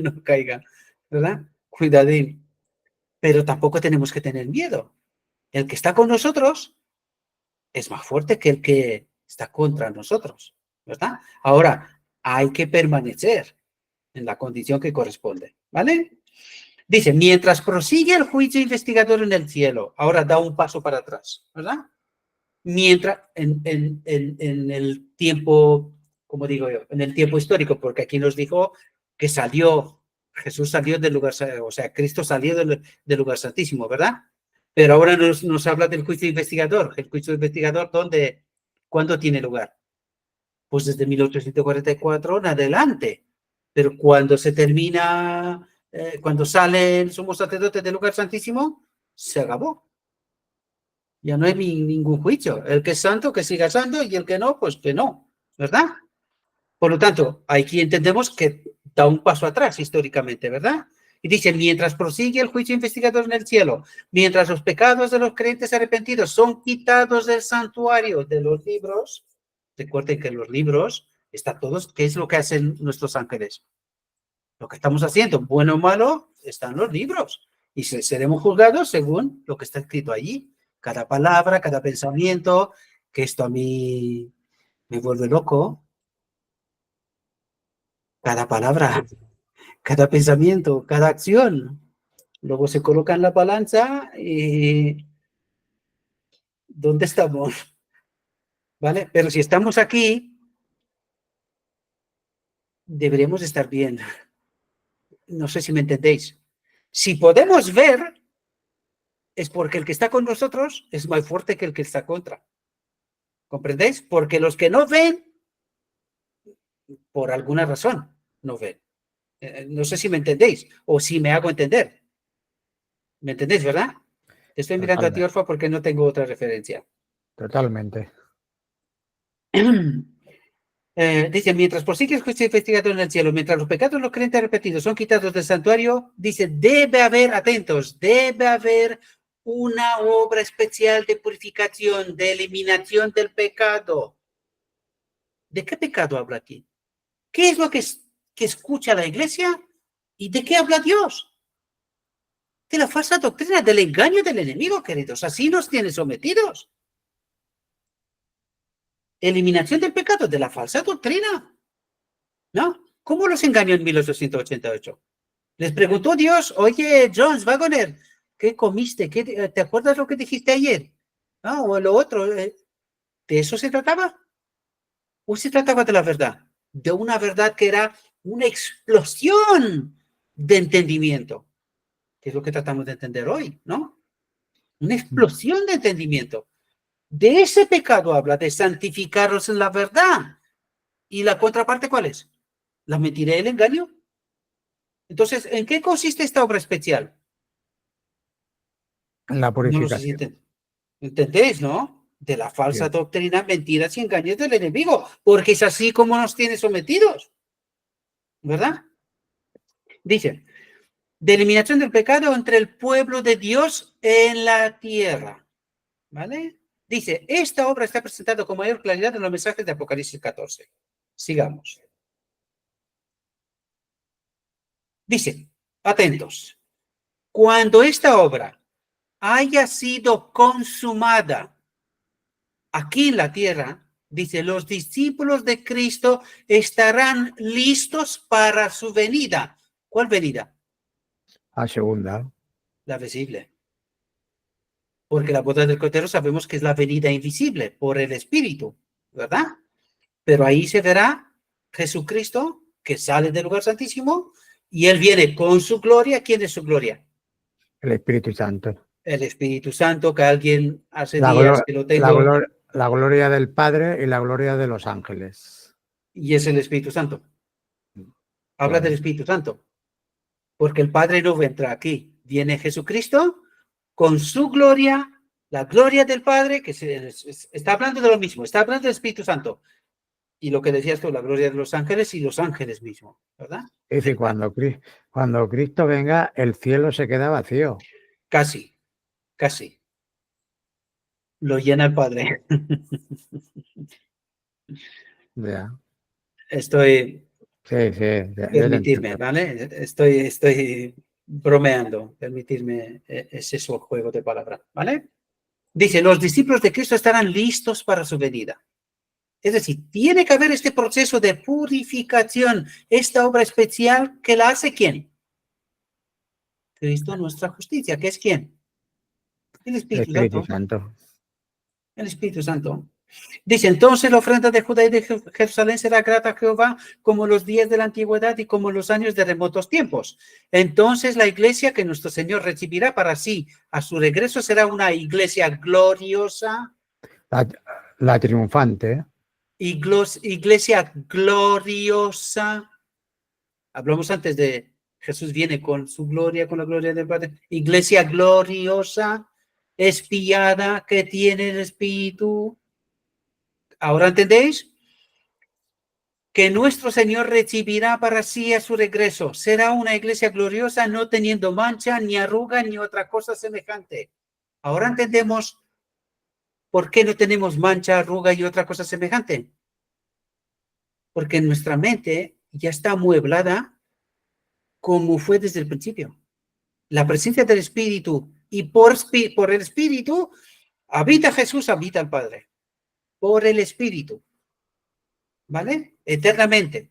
no caiga, ¿verdad? Cuidadín. Pero tampoco tenemos que tener miedo. El que está con nosotros es más fuerte que el que está contra nosotros, ¿verdad? Ahora, hay que permanecer en la condición que corresponde, ¿vale? Dice, mientras prosigue el juicio investigador en el cielo, ahora da un paso para atrás, ¿verdad? Mientras, en el tiempo, como digo yo, en el tiempo histórico, porque aquí nos dijo que Jesús salió del lugar, o sea, Cristo salió del lugar santísimo, ¿verdad? Pero ahora nos habla del juicio investigador. El juicio investigador, ¿cuándo tiene lugar? Pues desde 1844 en adelante. Pero cuando se termina, cuando sale el sumo sacerdote del lugar santísimo, se acabó. Ya no hay ningún juicio. El que es santo, que siga santo, y el que no, pues que no, ¿verdad? Por lo tanto, aquí entendemos que da un paso atrás históricamente, ¿verdad? Y dice, mientras prosigue el juicio investigador en el cielo, mientras los pecados de los creyentes arrepentidos son quitados del santuario de los libros, recuerden que en los libros está todos, ¿qué es lo que hacen nuestros ángeles? Lo que estamos haciendo, bueno o malo, están los libros. Y seremos juzgados según lo que está escrito allí. Cada palabra, cada pensamiento, que esto a mí me vuelve loco. Cada palabra, cada pensamiento, cada acción. Luego se coloca en la balanza y ¿dónde estamos? ¿Vale? Pero si estamos aquí, deberíamos estar bien. No sé si me entendéis. Si podemos ver, es porque el que está con nosotros es más fuerte que el que está contra. ¿Comprendéis? Porque los que no ven, por alguna razón, no ven. No sé si me entendéis o si me hago entender. ¿Me entendéis, verdad? Te estoy mirando a ti, Orfa, porque no tengo otra referencia. Totalmente. Dice, mientras prosigue el juicio investigador en el cielo, mientras los pecados de los creyentes repetidos son quitados del santuario, dice, debe haber, atentos, debe haber una obra especial de purificación, de eliminación del pecado. ¿De qué pecado habla aquí? ¿Qué es lo que escucha la iglesia? ¿Y de qué habla Dios? De la falsa doctrina, del engaño del enemigo, queridos. Así nos tiene sometidos. Eliminación del pecado, de la falsa doctrina. ¿No? ¿Cómo los engañó en 1888? Les preguntó Dios, oye, Jones, Wagoner, ¿qué comiste? ¿Te acuerdas lo que dijiste ayer? ¿No? O lo otro. ¿De eso se trataba? ¿O se trataba de la verdad? De una verdad que era una explosión de entendimiento, que es lo que tratamos de entender hoy, ¿no? Una explosión de entendimiento. De ese pecado habla, de santificarlos en la verdad. ¿Y la contraparte cuál es? ¿La mentira y el engaño? Entonces, ¿en qué consiste esta obra especial? La purificación. No lo sé si ¿entendéis, no? De la falsa doctrina, mentiras y engaños del enemigo, porque es así como nos tiene sometidos, ¿verdad? Dice, de eliminación del pecado entre el pueblo de Dios en la tierra, ¿vale? Dice, esta obra está presentada con mayor claridad en los mensajes de Apocalipsis 14. Sigamos. Dice, atentos, cuando esta obra haya sido consumada aquí en la tierra, dice, los discípulos de Cristo estarán listos para su venida. ¿Cuál venida? La segunda. La visible. Porque la boda del Cordero sabemos que es la venida invisible por el Espíritu, ¿verdad? Pero ahí se verá Jesucristo que sale del lugar santísimo Y Él viene con su gloria. ¿Quién es su gloria? El Espíritu Santo. El Espíritu Santo, que alguien hace La, días glo- que lo la, tengo, glor- la gloria del Padre y la gloria de los ángeles. y es el Espíritu Santo. Habla Claro. del Espíritu Santo. Porque el Padre no entra aquí. Viene Jesucristo con su gloria, la gloria del Padre, que está hablando de lo mismo, está hablando del Espíritu Santo. Y lo que decías tú, la gloria de los ángeles y los ángeles mismos, ¿verdad? Es decir, cuando Cristo venga, el cielo se queda vacío. Casi, casi. Lo llena el Padre. Ya. Estoy, Sí, sí, ya te permitirme, entiendo. ¿vale? Estoy bromeando, permitirme, es eso el juego de palabras, ¿vale? Dice, los discípulos de Cristo estarán listos para su venida. Es decir, tiene que haber este proceso de purificación, esta obra especial que la hace ¿quién? Cristo, nuestra justicia, ¿que es quién? El El Espíritu Espíritu Santo. Santo. El Espíritu Santo. Dice, entonces la ofrenda de Judá y de Jerusalén será grata a Jehová como los días de la antigüedad y como los años de remotos tiempos. Entonces la iglesia que nuestro Señor recibirá para sí a su regreso será una iglesia gloriosa. La triunfante. Iglesia gloriosa. Hablamos antes de Jesús viene con su gloria, con la gloria del Padre. Iglesia gloriosa, espiada, que tiene el Espíritu. ¿Ahora entendéis? Que nuestro Señor recibirá para sí a su regreso. Será una iglesia gloriosa, no teniendo mancha, ni arruga, ni otra cosa semejante. Ahora entendemos por qué no tenemos mancha, arruga y otra cosa semejante. Porque nuestra mente ya está amueblada como fue desde el principio. La presencia del Espíritu y por el Espíritu habita Jesús, habita el Padre. Por el Espíritu. ¿Vale? Eternamente.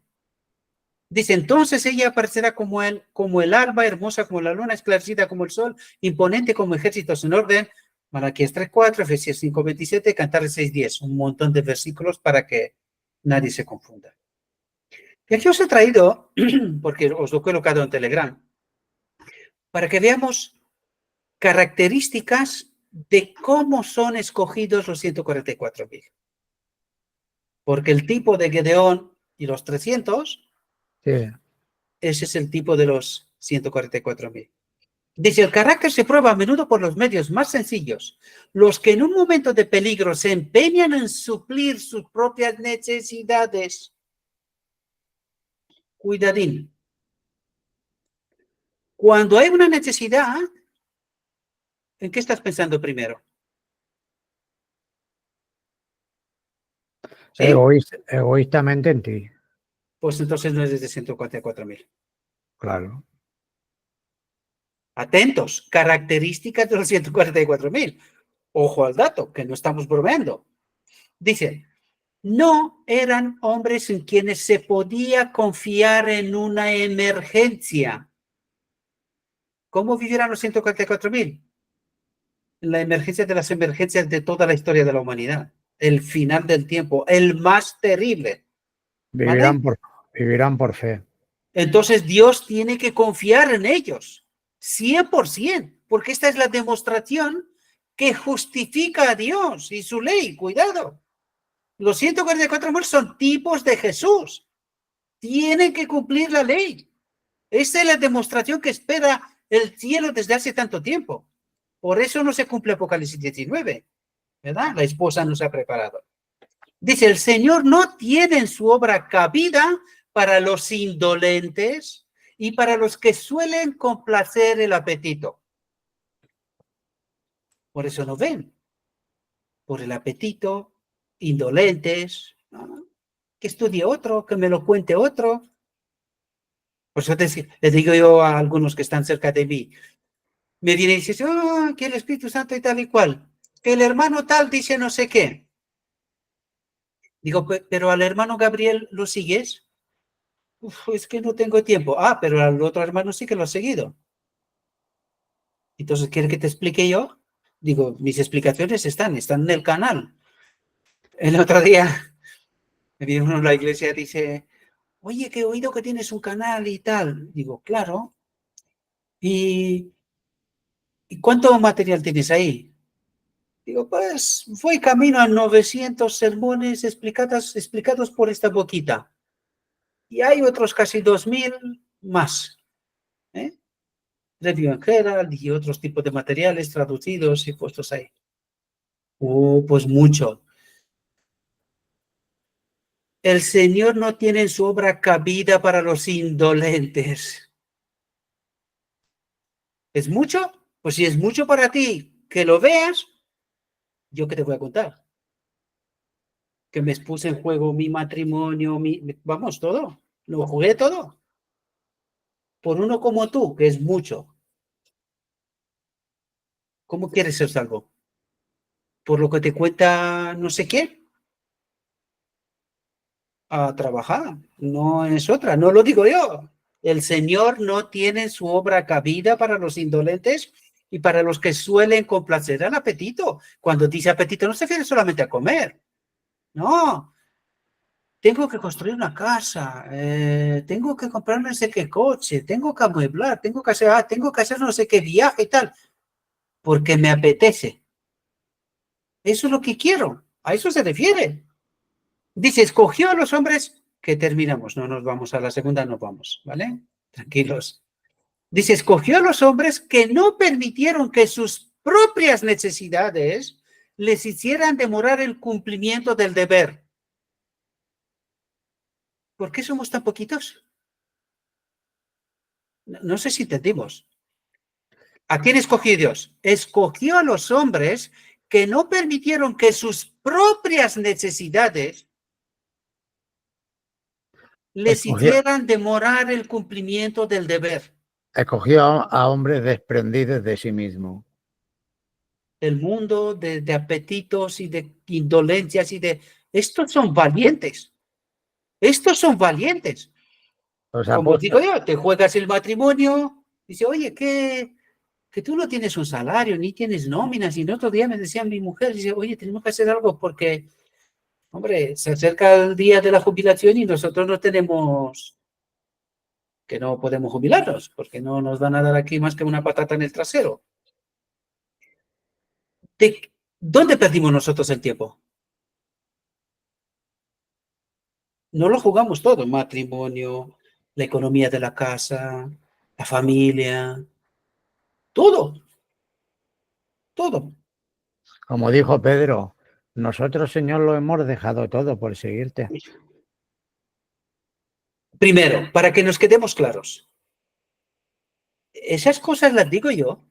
Dice, entonces ella aparecerá como el alba, hermosa como la luna, esclarecida como el sol, imponente como ejércitos en orden. Malaquías 3:4, Efesios 5:27, Cantares 6:10. Un montón de versículos para que nadie se confunda. Y aquí os he traído, porque os lo he colocado en Telegram, para que veamos características de cómo son escogidos los 144.000. Porque el tipo de Gedeón y los 300, Sí. ese es el tipo de los 144.000. Dice, el carácter se prueba a menudo por los medios más sencillos, los que en un momento de peligro se empeñan en suplir sus propias necesidades. Cuidadín. Cuando hay una necesidad, ¿en qué estás pensando primero? ¿Sí? Egoístamente en ti. Pues entonces no es desde 144.000. Claro. Atentos, características de los 144.000. Ojo al dato, que no estamos bromeando. Dice, no eran hombres en quienes se podía confiar en una emergencia. ¿Cómo vivieran los 144.000? La emergencia de las emergencias de toda la historia de la humanidad. El final del tiempo, el más terrible. ¿Vale? Vivirán por fe. Entonces Dios tiene que confiar en ellos, 100%, porque esta es la demostración que justifica a Dios y su ley. Cuidado. Los 144.000 son tipos de Jesús. Tienen que cumplir la ley. Esta es la demostración que espera el cielo desde hace tanto tiempo. Por eso no se cumple Apocalipsis 19, ¿verdad? La esposa no se ha preparado. Dice, el Señor no tiene en su obra cabida para los indolentes y para los que suelen complacer el apetito. Por eso no ven. Por el apetito, indolentes, ¿no? Que estudie otro, que me lo cuente otro. Por eso les digo yo a algunos que están cerca de mí, me vienen y dicen, oh, que el Espíritu Santo y tal y cual, que el hermano tal dice no sé qué. Digo, pero al hermano Gabriel lo sigues. Uf, es que no tengo tiempo. Ah, pero al otro hermano sí que lo ha seguido. Entonces, ¿quiere que te explique yo? Digo, mis explicaciones están en el canal. El otro día me vino uno en la iglesia y dice, Oye, que he oído que tienes un canal y tal. Digo, claro. ¿Y cuánto material tienes ahí? Digo, pues voy camino a 900 sermones explicados por esta boquita. Y hay otros casi 2000 más. ¿Eh? Review en Herald y otros tipos de materiales traducidos y puestos ahí. Pues mucho. El Señor no tiene en su obra cabida para los indolentes. ¿Es mucho? Pues si es mucho para ti que lo veas, ¿yo qué te voy a contar? Que me expuse en juego mi matrimonio, vamos, todo. Lo jugué todo. Por uno como tú, que es mucho. ¿Cómo quieres ser salvo? ¿Por lo que te cuenta no sé quién? A trabajar. No es otra, no lo digo yo. El Señor no tiene en su obra cabida para los indolentes y para los que suelen complacer al apetito. Cuando dice apetito no se refiere solamente a comer. No, tengo que construir una casa, tengo que comprar no sé qué coche, tengo que amueblar, tengo que hacer no sé qué viaje y tal, porque me apetece. Eso es lo que quiero, a eso se refiere. Dice, escogió a los hombres que terminamos, no nos vamos a la segunda, nos vamos, ¿vale? Tranquilos. Dice, escogió a los hombres que no permitieron que sus propias necesidades les hicieran demorar el cumplimiento del deber. ¿Por qué somos tan poquitos? No sé si entendimos. ¿A quién escogió Dios? Escogió a los hombres que no permitieron que sus propias necesidades les Escogió, hicieran demorar el cumplimiento del deber. escogió a hombres desprendidos de sí mismo. El mundo de apetitos y de indolencias y de... Estos son valientes. Estos son valientes. Los Como digo apóstoles, yo, te juegas el matrimonio, dice, oye, que tú no tienes un salario, ni tienes nóminas. Y el otro día me decía mi mujer, dice, oye, tenemos que hacer algo porque, hombre, se acerca el día de la jubilación y nosotros no tenemos, que no podemos jubilarnos, porque no nos van a dar aquí más que una patata en el trasero. ¿Dónde perdimos nosotros el tiempo? No lo jugamos todo, matrimonio, la economía de la casa, la familia, todo, todo. como dijo Pedro, nosotros, Señor, lo hemos dejado todo por seguirte. Primero, para que nos quedemos claros, esas cosas las digo yo,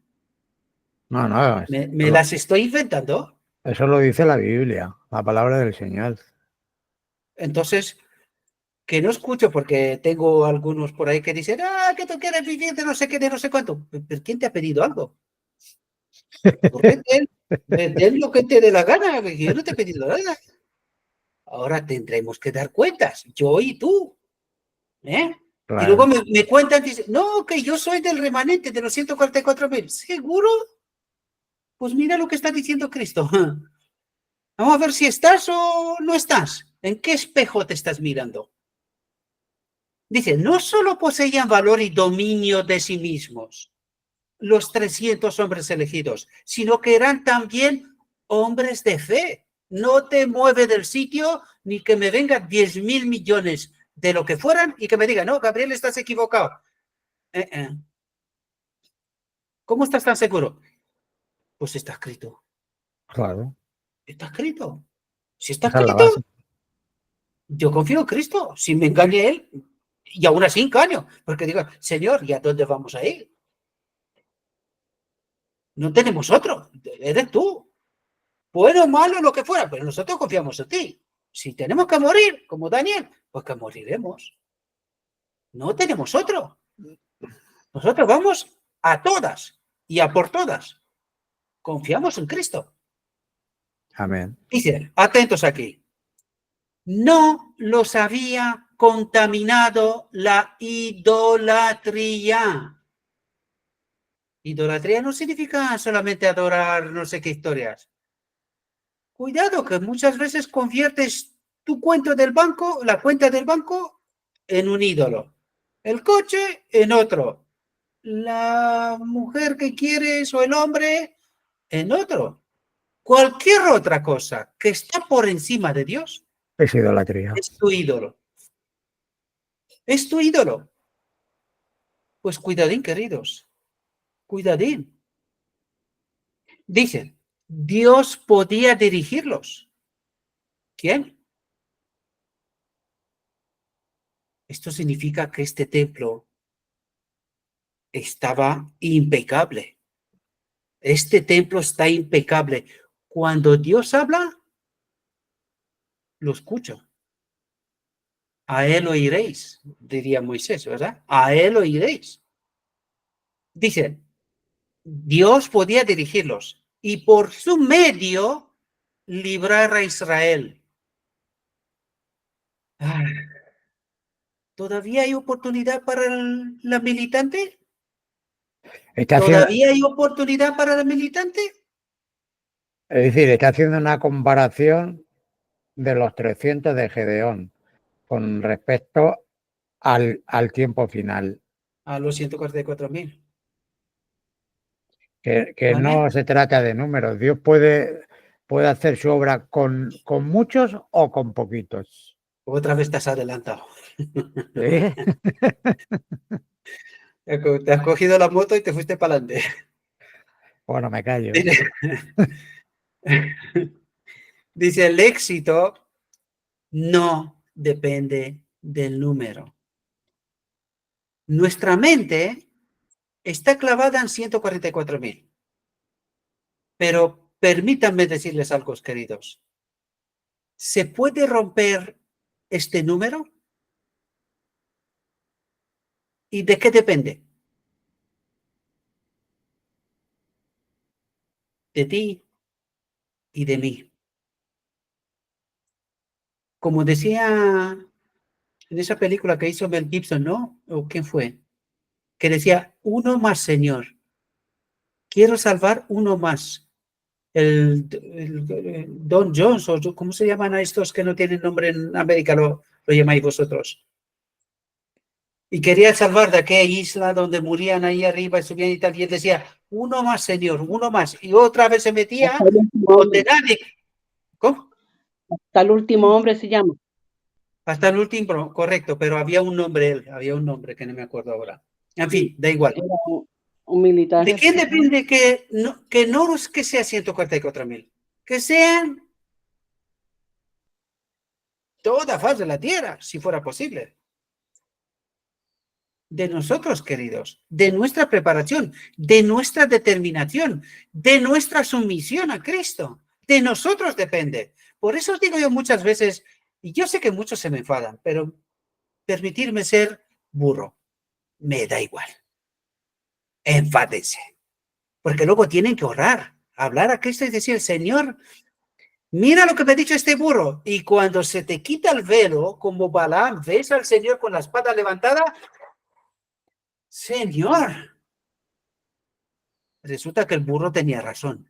No, no, me las estoy inventando. eso lo dice la Biblia, la palabra del Señor. Entonces, que no escucho porque tengo algunos por ahí que dicen, que tú quieres vivir de no sé qué, de no sé cuánto. ¿Pero quién te ha pedido algo? Tú retén lo que te dé la gana, que yo no te he pedido nada. Ahora tendremos que dar cuentas, yo y tú. ¿Eh? Y luego Claro, me cuentan, dicen, no, que yo soy del remanente de los 144.000. ¿Seguro? Pues mira lo que está diciendo Cristo. Vamos a ver si estás o no estás. ¿En qué espejo te estás mirando? Dice, no solo poseían valor y dominio de sí mismos los 300 hombres elegidos, sino que eran también hombres de fe. No te mueve del sitio ni que me vengan 10.000 millones de lo que fueran y que me digan, no, Gabriel, estás equivocado. ¿Cómo estás tan seguro? Pues está escrito. claro, Está escrito. Si está esa es la escrito, base. yo confío en Cristo. Si me engañe Él, y aún así engaño, porque digo, Señor, ¿y a dónde vamos a ir? No tenemos otro, eres tú. Bueno o malo, lo que fuera, pero nosotros confiamos en ti. Si tenemos que morir, como Daniel, pues que moriremos. No tenemos otro. Nosotros vamos a todas y a por todas. Confiamos en Cristo. Amén. Dice, atentos aquí. No los había contaminado la idolatría. Idolatría no significa solamente adorar no sé qué historias. Cuidado que muchas veces conviertes tu cuenta del banco, la cuenta del banco, en un ídolo. El coche en otro. La mujer que quieres o el hombre en otro. Cualquier otra cosa que está por encima de Dios Es idolatría. es tu ídolo. Es tu ídolo. Pues cuidadín, queridos. Cuidadín. Dicen, Dios podía dirigirlos. ¿Quién? Esto significa que este templo estaba impecable. Este templo está impecable. Cuando Dios habla, lo escucho. A él oiréis, diría Moisés, ¿verdad? A él oiréis. Dice, Dios podía dirigirlos y por su medio librar a Israel. Ah, ¿todavía hay oportunidad para la militante? Está haciendo, ¿Todavía hay oportunidad para la militante? es decir, está haciendo una comparación de los 300 de Gedeón con respecto al tiempo final. A los 144.000. Que ¿Vale? no se trata de números. Dios puede hacer su obra con muchos o con poquitos. Otra vez te has adelantado. ¿Sí? Te has cogido la moto y te fuiste para adelante. Bueno, me callo. Dice, el éxito no depende del número. Nuestra mente está clavada en 144.000. Pero permítanme decirles algo, queridos. ¿Se puede romper este número? ¿Y de qué depende? De ti y de mí. Como decía en esa película que hizo Mel Gibson, ¿no? ¿O quién fue? Que decía, uno más, Señor. Quiero salvar uno más. El Don Jones, o ¿cómo se llaman a estos que no tienen nombre en América? Lo llamáis vosotros. Y quería salvar de aquella isla donde morían ahí arriba y subían y tal. Y él decía, uno más, Señor, uno más. Y otra vez se metía Hasta el último hombre. donde nadie. ¿Cómo? Hasta el último hombre se llama. Hasta el último, correcto, pero había un nombre, había un nombre que no me acuerdo ahora. En fin, da igual. Era un militar. ¿De quién depende que no es que sea 144.000? Que sean toda faz de la tierra, si fuera posible. De nosotros, queridos, de nuestra preparación, de nuestra determinación, de nuestra sumisión a Cristo. De nosotros depende. Por eso os digo yo muchas veces, y yo sé que muchos se me enfadan, pero permitirme ser burro, me da igual. Enfádense. Porque luego tienen que orar, hablar a Cristo y decir, Señor, mira lo que me ha dicho este burro. Y cuando se te quita el velo, como Balaam, ves al Señor con la espada levantada, Señor, resulta que el burro tenía razón.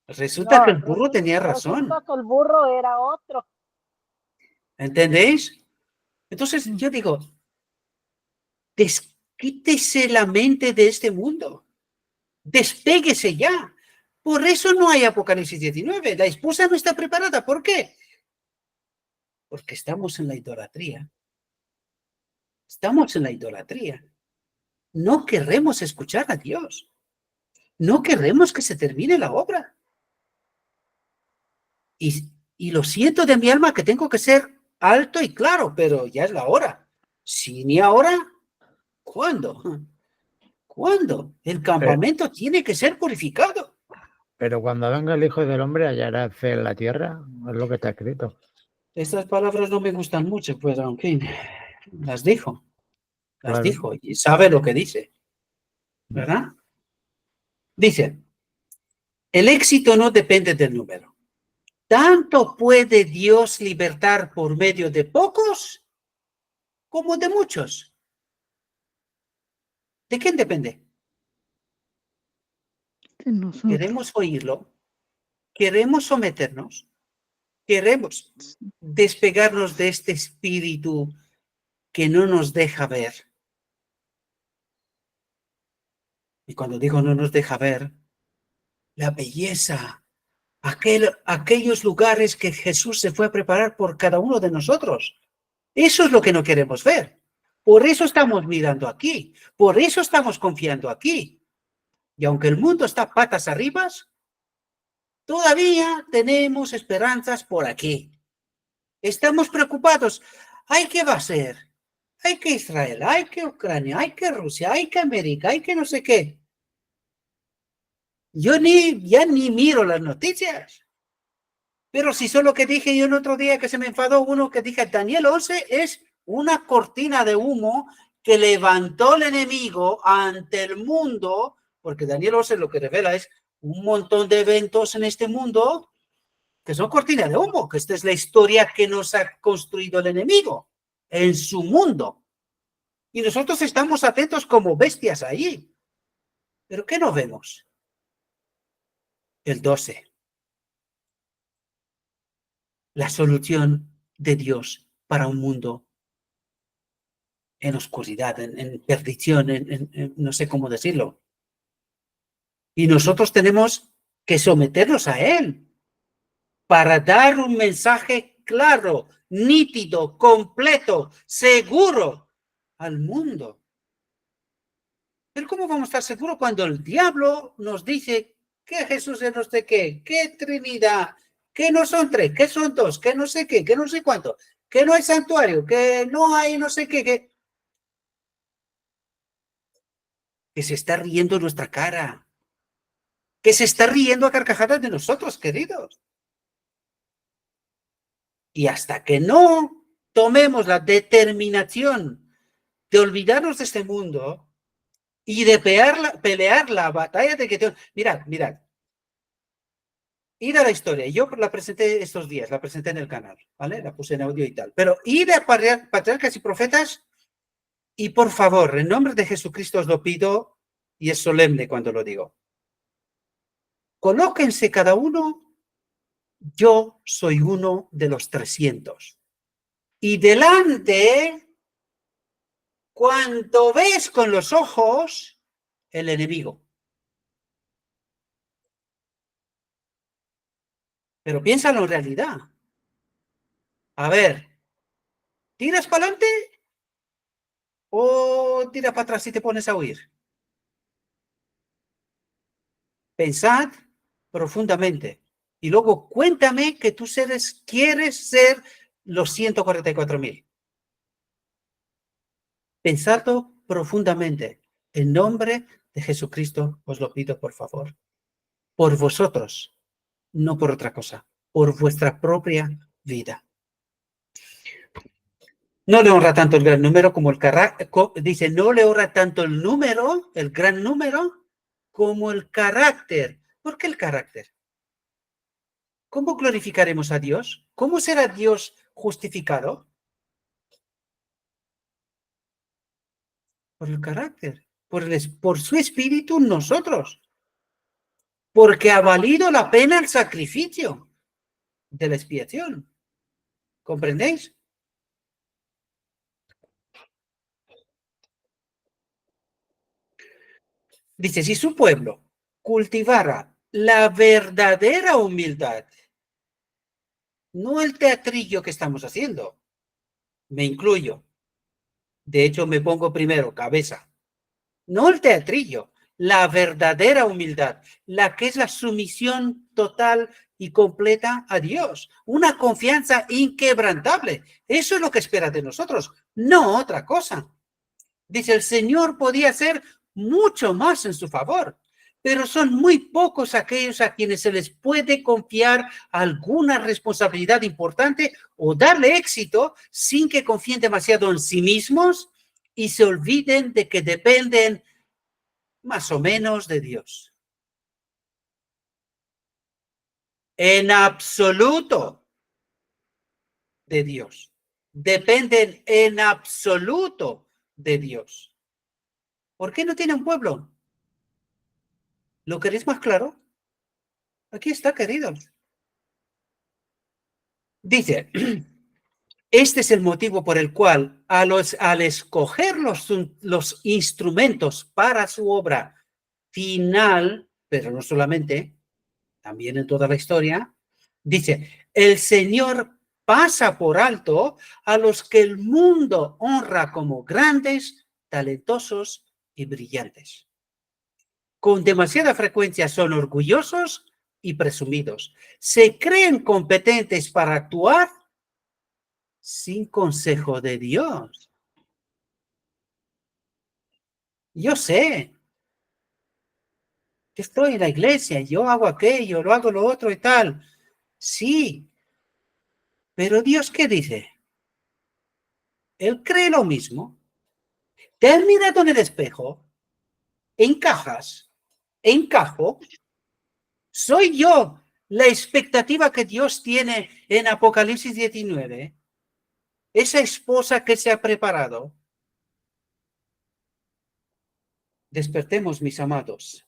Resulta que el burro tenía razón. Resulta que el burro era otro. ¿Entendéis? Entonces yo digo, desquítese la mente de este mundo. Despéguese ya. Por eso no hay Apocalipsis 19. La esposa no está preparada. ¿Por qué? Porque estamos en la idolatría. Estamos en la idolatría. No queremos escuchar a Dios. No queremos que se termine la obra. Y lo siento de mi alma que tengo que ser alto y claro, pero ya es la hora. Si ni ahora, ¿cuándo? ¿Cuándo? El campamento tiene que ser purificado. Pero cuando venga el Hijo del Hombre hallará fe en la tierra, es lo que está escrito. Estas palabras no me gustan mucho, pues, en fin, las dijo. Las Claro. dijo y sabe lo que dice. ¿Verdad? Dice, el éxito no depende del número. Tanto puede Dios libertar por medio de pocos como de muchos. ¿De quién depende? De nosotros. Queremos oírlo, queremos someternos, queremos despegarnos de este espíritu que no nos deja ver. Y cuando digo no nos deja ver, la belleza, aquellos lugares que Jesús se fue a preparar por cada uno de nosotros. Eso es lo que no queremos ver. Por eso estamos mirando aquí. Por eso estamos confiando aquí. Y aunque el mundo está patas arriba, todavía tenemos esperanzas por aquí. Estamos preocupados. ¿Ay, qué va a ser? ¿Hay que Israel? ¿Hay que Ucrania? ¿Hay que Rusia? ¿Hay que América? ¿Hay que no sé qué? Yo ya ni miro las noticias. Pero si solo que dije yo el otro día que se me enfadó uno que dije Daniel 11 es una cortina de humo que levantó el enemigo ante el mundo, porque Daniel 11 lo que revela es un montón de eventos en este mundo que son cortina de humo, que esta es la historia que nos ha construido el enemigo en su mundo. Y nosotros estamos atentos como bestias ahí. ¿Pero qué no vemos? El 12. La solución de Dios para un mundo en oscuridad, en perdición, no sé cómo decirlo. Y nosotros tenemos que someternos a Él para dar un mensaje claro, nítido, completo, seguro al mundo. Pero ¿cómo vamos a estar seguros cuando el diablo nos dice que Jesús es no sé qué, que Trinidad, que no son tres, que son dos, que no sé qué, que no sé cuánto, que no hay santuario, que no hay no sé qué, que se está riendo en nuestra cara, que se está riendo a carcajadas de nosotros, queridos? Y hasta que no tomemos la determinación de olvidarnos de este mundo y de pelear la batalla de que tenemos. Mirad, ir a la historia. Yo la presenté estos días, la presenté en el canal, ¿vale? La puse en audio y tal. Pero ir a patriarcas y profetas, y por favor, en nombre de Jesucristo os lo pido, y es solemne cuando lo digo. Colóquense cada uno, yo soy uno de los 300. Y delante, cuando ves con los ojos, el enemigo. Pero piénsalo en realidad. A ver, ¿tiras para adelante o tiras para atrás y te pones a huir? Pensad profundamente. Y luego cuéntame que tú quieres ser los 144.000. Pensadlo profundamente. En nombre de Jesucristo os lo pido, por favor. Por vosotros, no por otra cosa. Por vuestra propia vida. No le honra tanto el gran número como el carácter. Dice, no le honra tanto el número, el gran número, como el carácter. ¿Por qué el carácter? ¿Cómo glorificaremos a Dios? ¿Cómo será Dios justificado? Por el carácter, por su espíritu en nosotros. Porque ha valido la pena el sacrificio de la expiación. ¿Comprendéis? Dice, si su pueblo cultivara la verdadera humildad, no el teatrillo que estamos haciendo, me incluyo. De hecho, me pongo primero, cabeza. No el teatrillo, la verdadera humildad, la que es la sumisión total y completa a Dios. Una confianza inquebrantable. Eso es lo que espera de nosotros, no otra cosa. Dice, el Señor podía hacer mucho más en su favor, pero son muy pocos aquellos a quienes se les puede confiar alguna responsabilidad importante o darle éxito sin que confíen demasiado en sí mismos y se olviden de que dependen más o menos de Dios. En absoluto de Dios. Dependen en absoluto de Dios. ¿Por qué no tienen pueblo? ¿Lo queréis más claro? Aquí está, queridos. Dice, este es el motivo por el cual al escoger los instrumentos para su obra final, pero no solamente, también en toda la historia, dice, el Señor pasa por alto a los que el mundo honra como grandes, talentosos y brillantes. Con demasiada frecuencia son orgullosos y presumidos. Se creen competentes para actuar sin consejo de Dios. Yo sé, yo estoy en la iglesia, yo hago aquello, lo hago lo otro y tal. Sí, pero Dios, ¿qué dice? Él cree lo mismo. ¿Te has mirado en el espejo? ¿Encajas? ¿Encajo? ¿Soy yo la expectativa que Dios tiene en Apocalipsis 19? Esa esposa que se ha preparado. Despertemos, mis amados.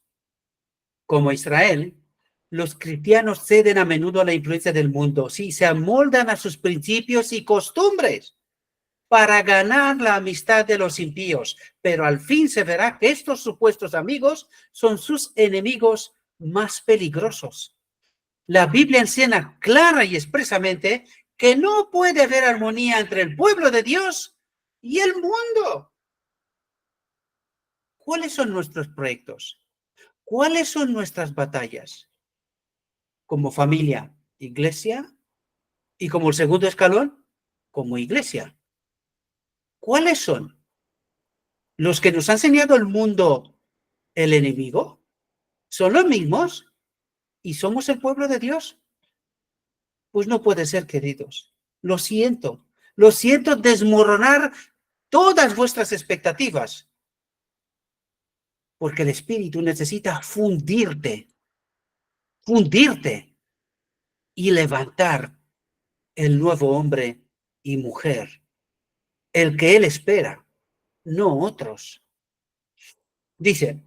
Como Israel, los cristianos ceden a menudo a la influencia del mundo. Sí, se amoldan a sus principios y costumbres para ganar la amistad de los impíos, pero al fin se verá que estos supuestos amigos son sus enemigos más peligrosos. La Biblia enseña clara y expresamente que no puede haber armonía entre el pueblo de Dios y el mundo. ¿Cuáles son nuestros proyectos? ¿Cuáles son nuestras batallas? Como familia, iglesia, y como el segundo escalón, como iglesia. ¿Cuáles son? ¿Los que nos ha enseñado el mundo, el enemigo? ¿Son los mismos? ¿Y somos el pueblo de Dios? Pues no puede ser, queridos. Lo siento desmoronar todas vuestras expectativas, porque el Espíritu necesita fundirte y levantar el nuevo hombre y mujer, el que Él espera, no otros. Dice,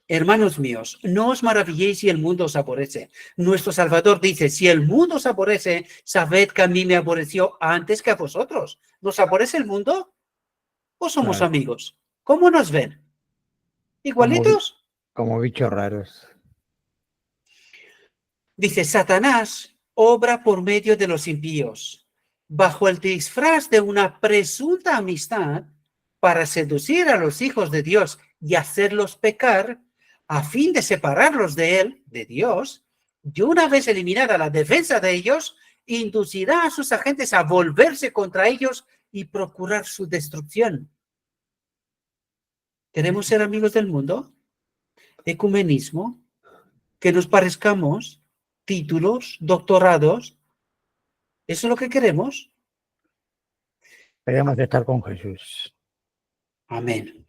hermanos míos, no os maravilléis si el mundo os aborrece. Nuestro Salvador dice, si el mundo os aborrece, sabed que a mí me aborreció antes que a vosotros. ¿Nos aborrece el mundo o somos Claro. amigos? ¿Cómo nos ven? ¿Igualitos? Como bichos raros. Dice, Satanás obra por medio de los impíos, bajo el disfraz de una presunta amistad para seducir a los hijos de Dios y hacerlos pecar, a fin de separarlos de él, de Dios, y una vez eliminada la defensa de ellos, inducirá a sus agentes a volverse contra ellos y procurar su destrucción. ¿Queremos ser amigos del mundo? Ecumenismo, que nos parezcamos, títulos, doctorados. ¿Eso es lo que queremos? Queremos estar con Jesús. Amén.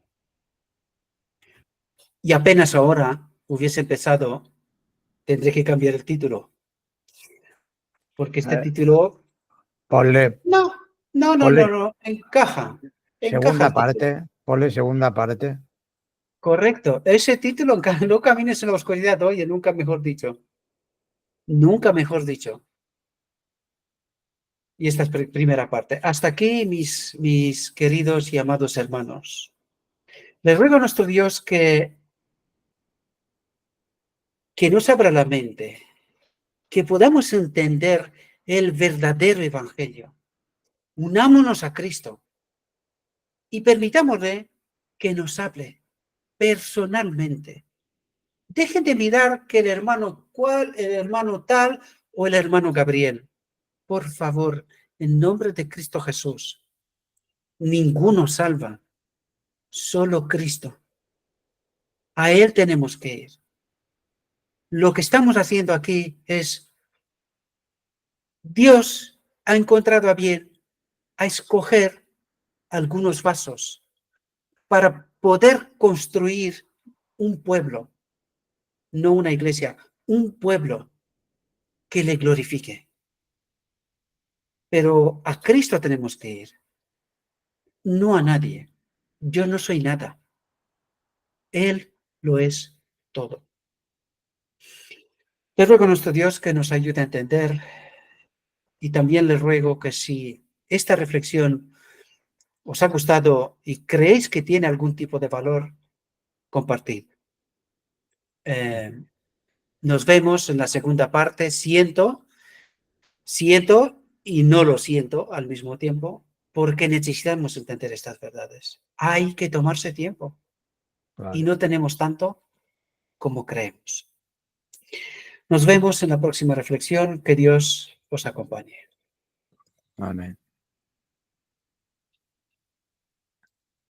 Y apenas ahora hubiese empezado, tendré que cambiar el título. Porque este título, Ponle no, encaja segunda el título. parte. Ponle segunda parte. Correcto, ese título, no camines en la oscuridad, oye, nunca mejor dicho. Nunca mejor dicho. Y esta es primera parte. Hasta aquí, mis queridos y amados hermanos. Les ruego a nuestro Dios que nos abra la mente, que podamos entender el verdadero evangelio. Unámonos a Cristo y permitámosle que nos hable personalmente. Dejen de mirar que el hermano tal o el hermano Gabriel. Por favor, en nombre de Cristo Jesús, ninguno salva, solo Cristo. A Él tenemos que ir. Lo que estamos haciendo aquí es, Dios ha encontrado a bien a escoger algunos vasos para poder construir un pueblo, no una iglesia, un pueblo que le glorifique. Pero a Cristo tenemos que ir, no a nadie. Yo no soy nada. Él lo es todo. Te ruego, nuestro Dios, que nos ayude a entender Y también les ruego que si esta reflexión os ha gustado y creéis que tiene algún tipo de valor, compartid. Nos vemos en la segunda parte. Siento y no lo siento al mismo tiempo, porque necesitamos entender estas verdades. Hay que tomarse tiempo y no tenemos tanto como creemos. Nos vemos en la próxima reflexión. Que Dios os acompañe. Amén.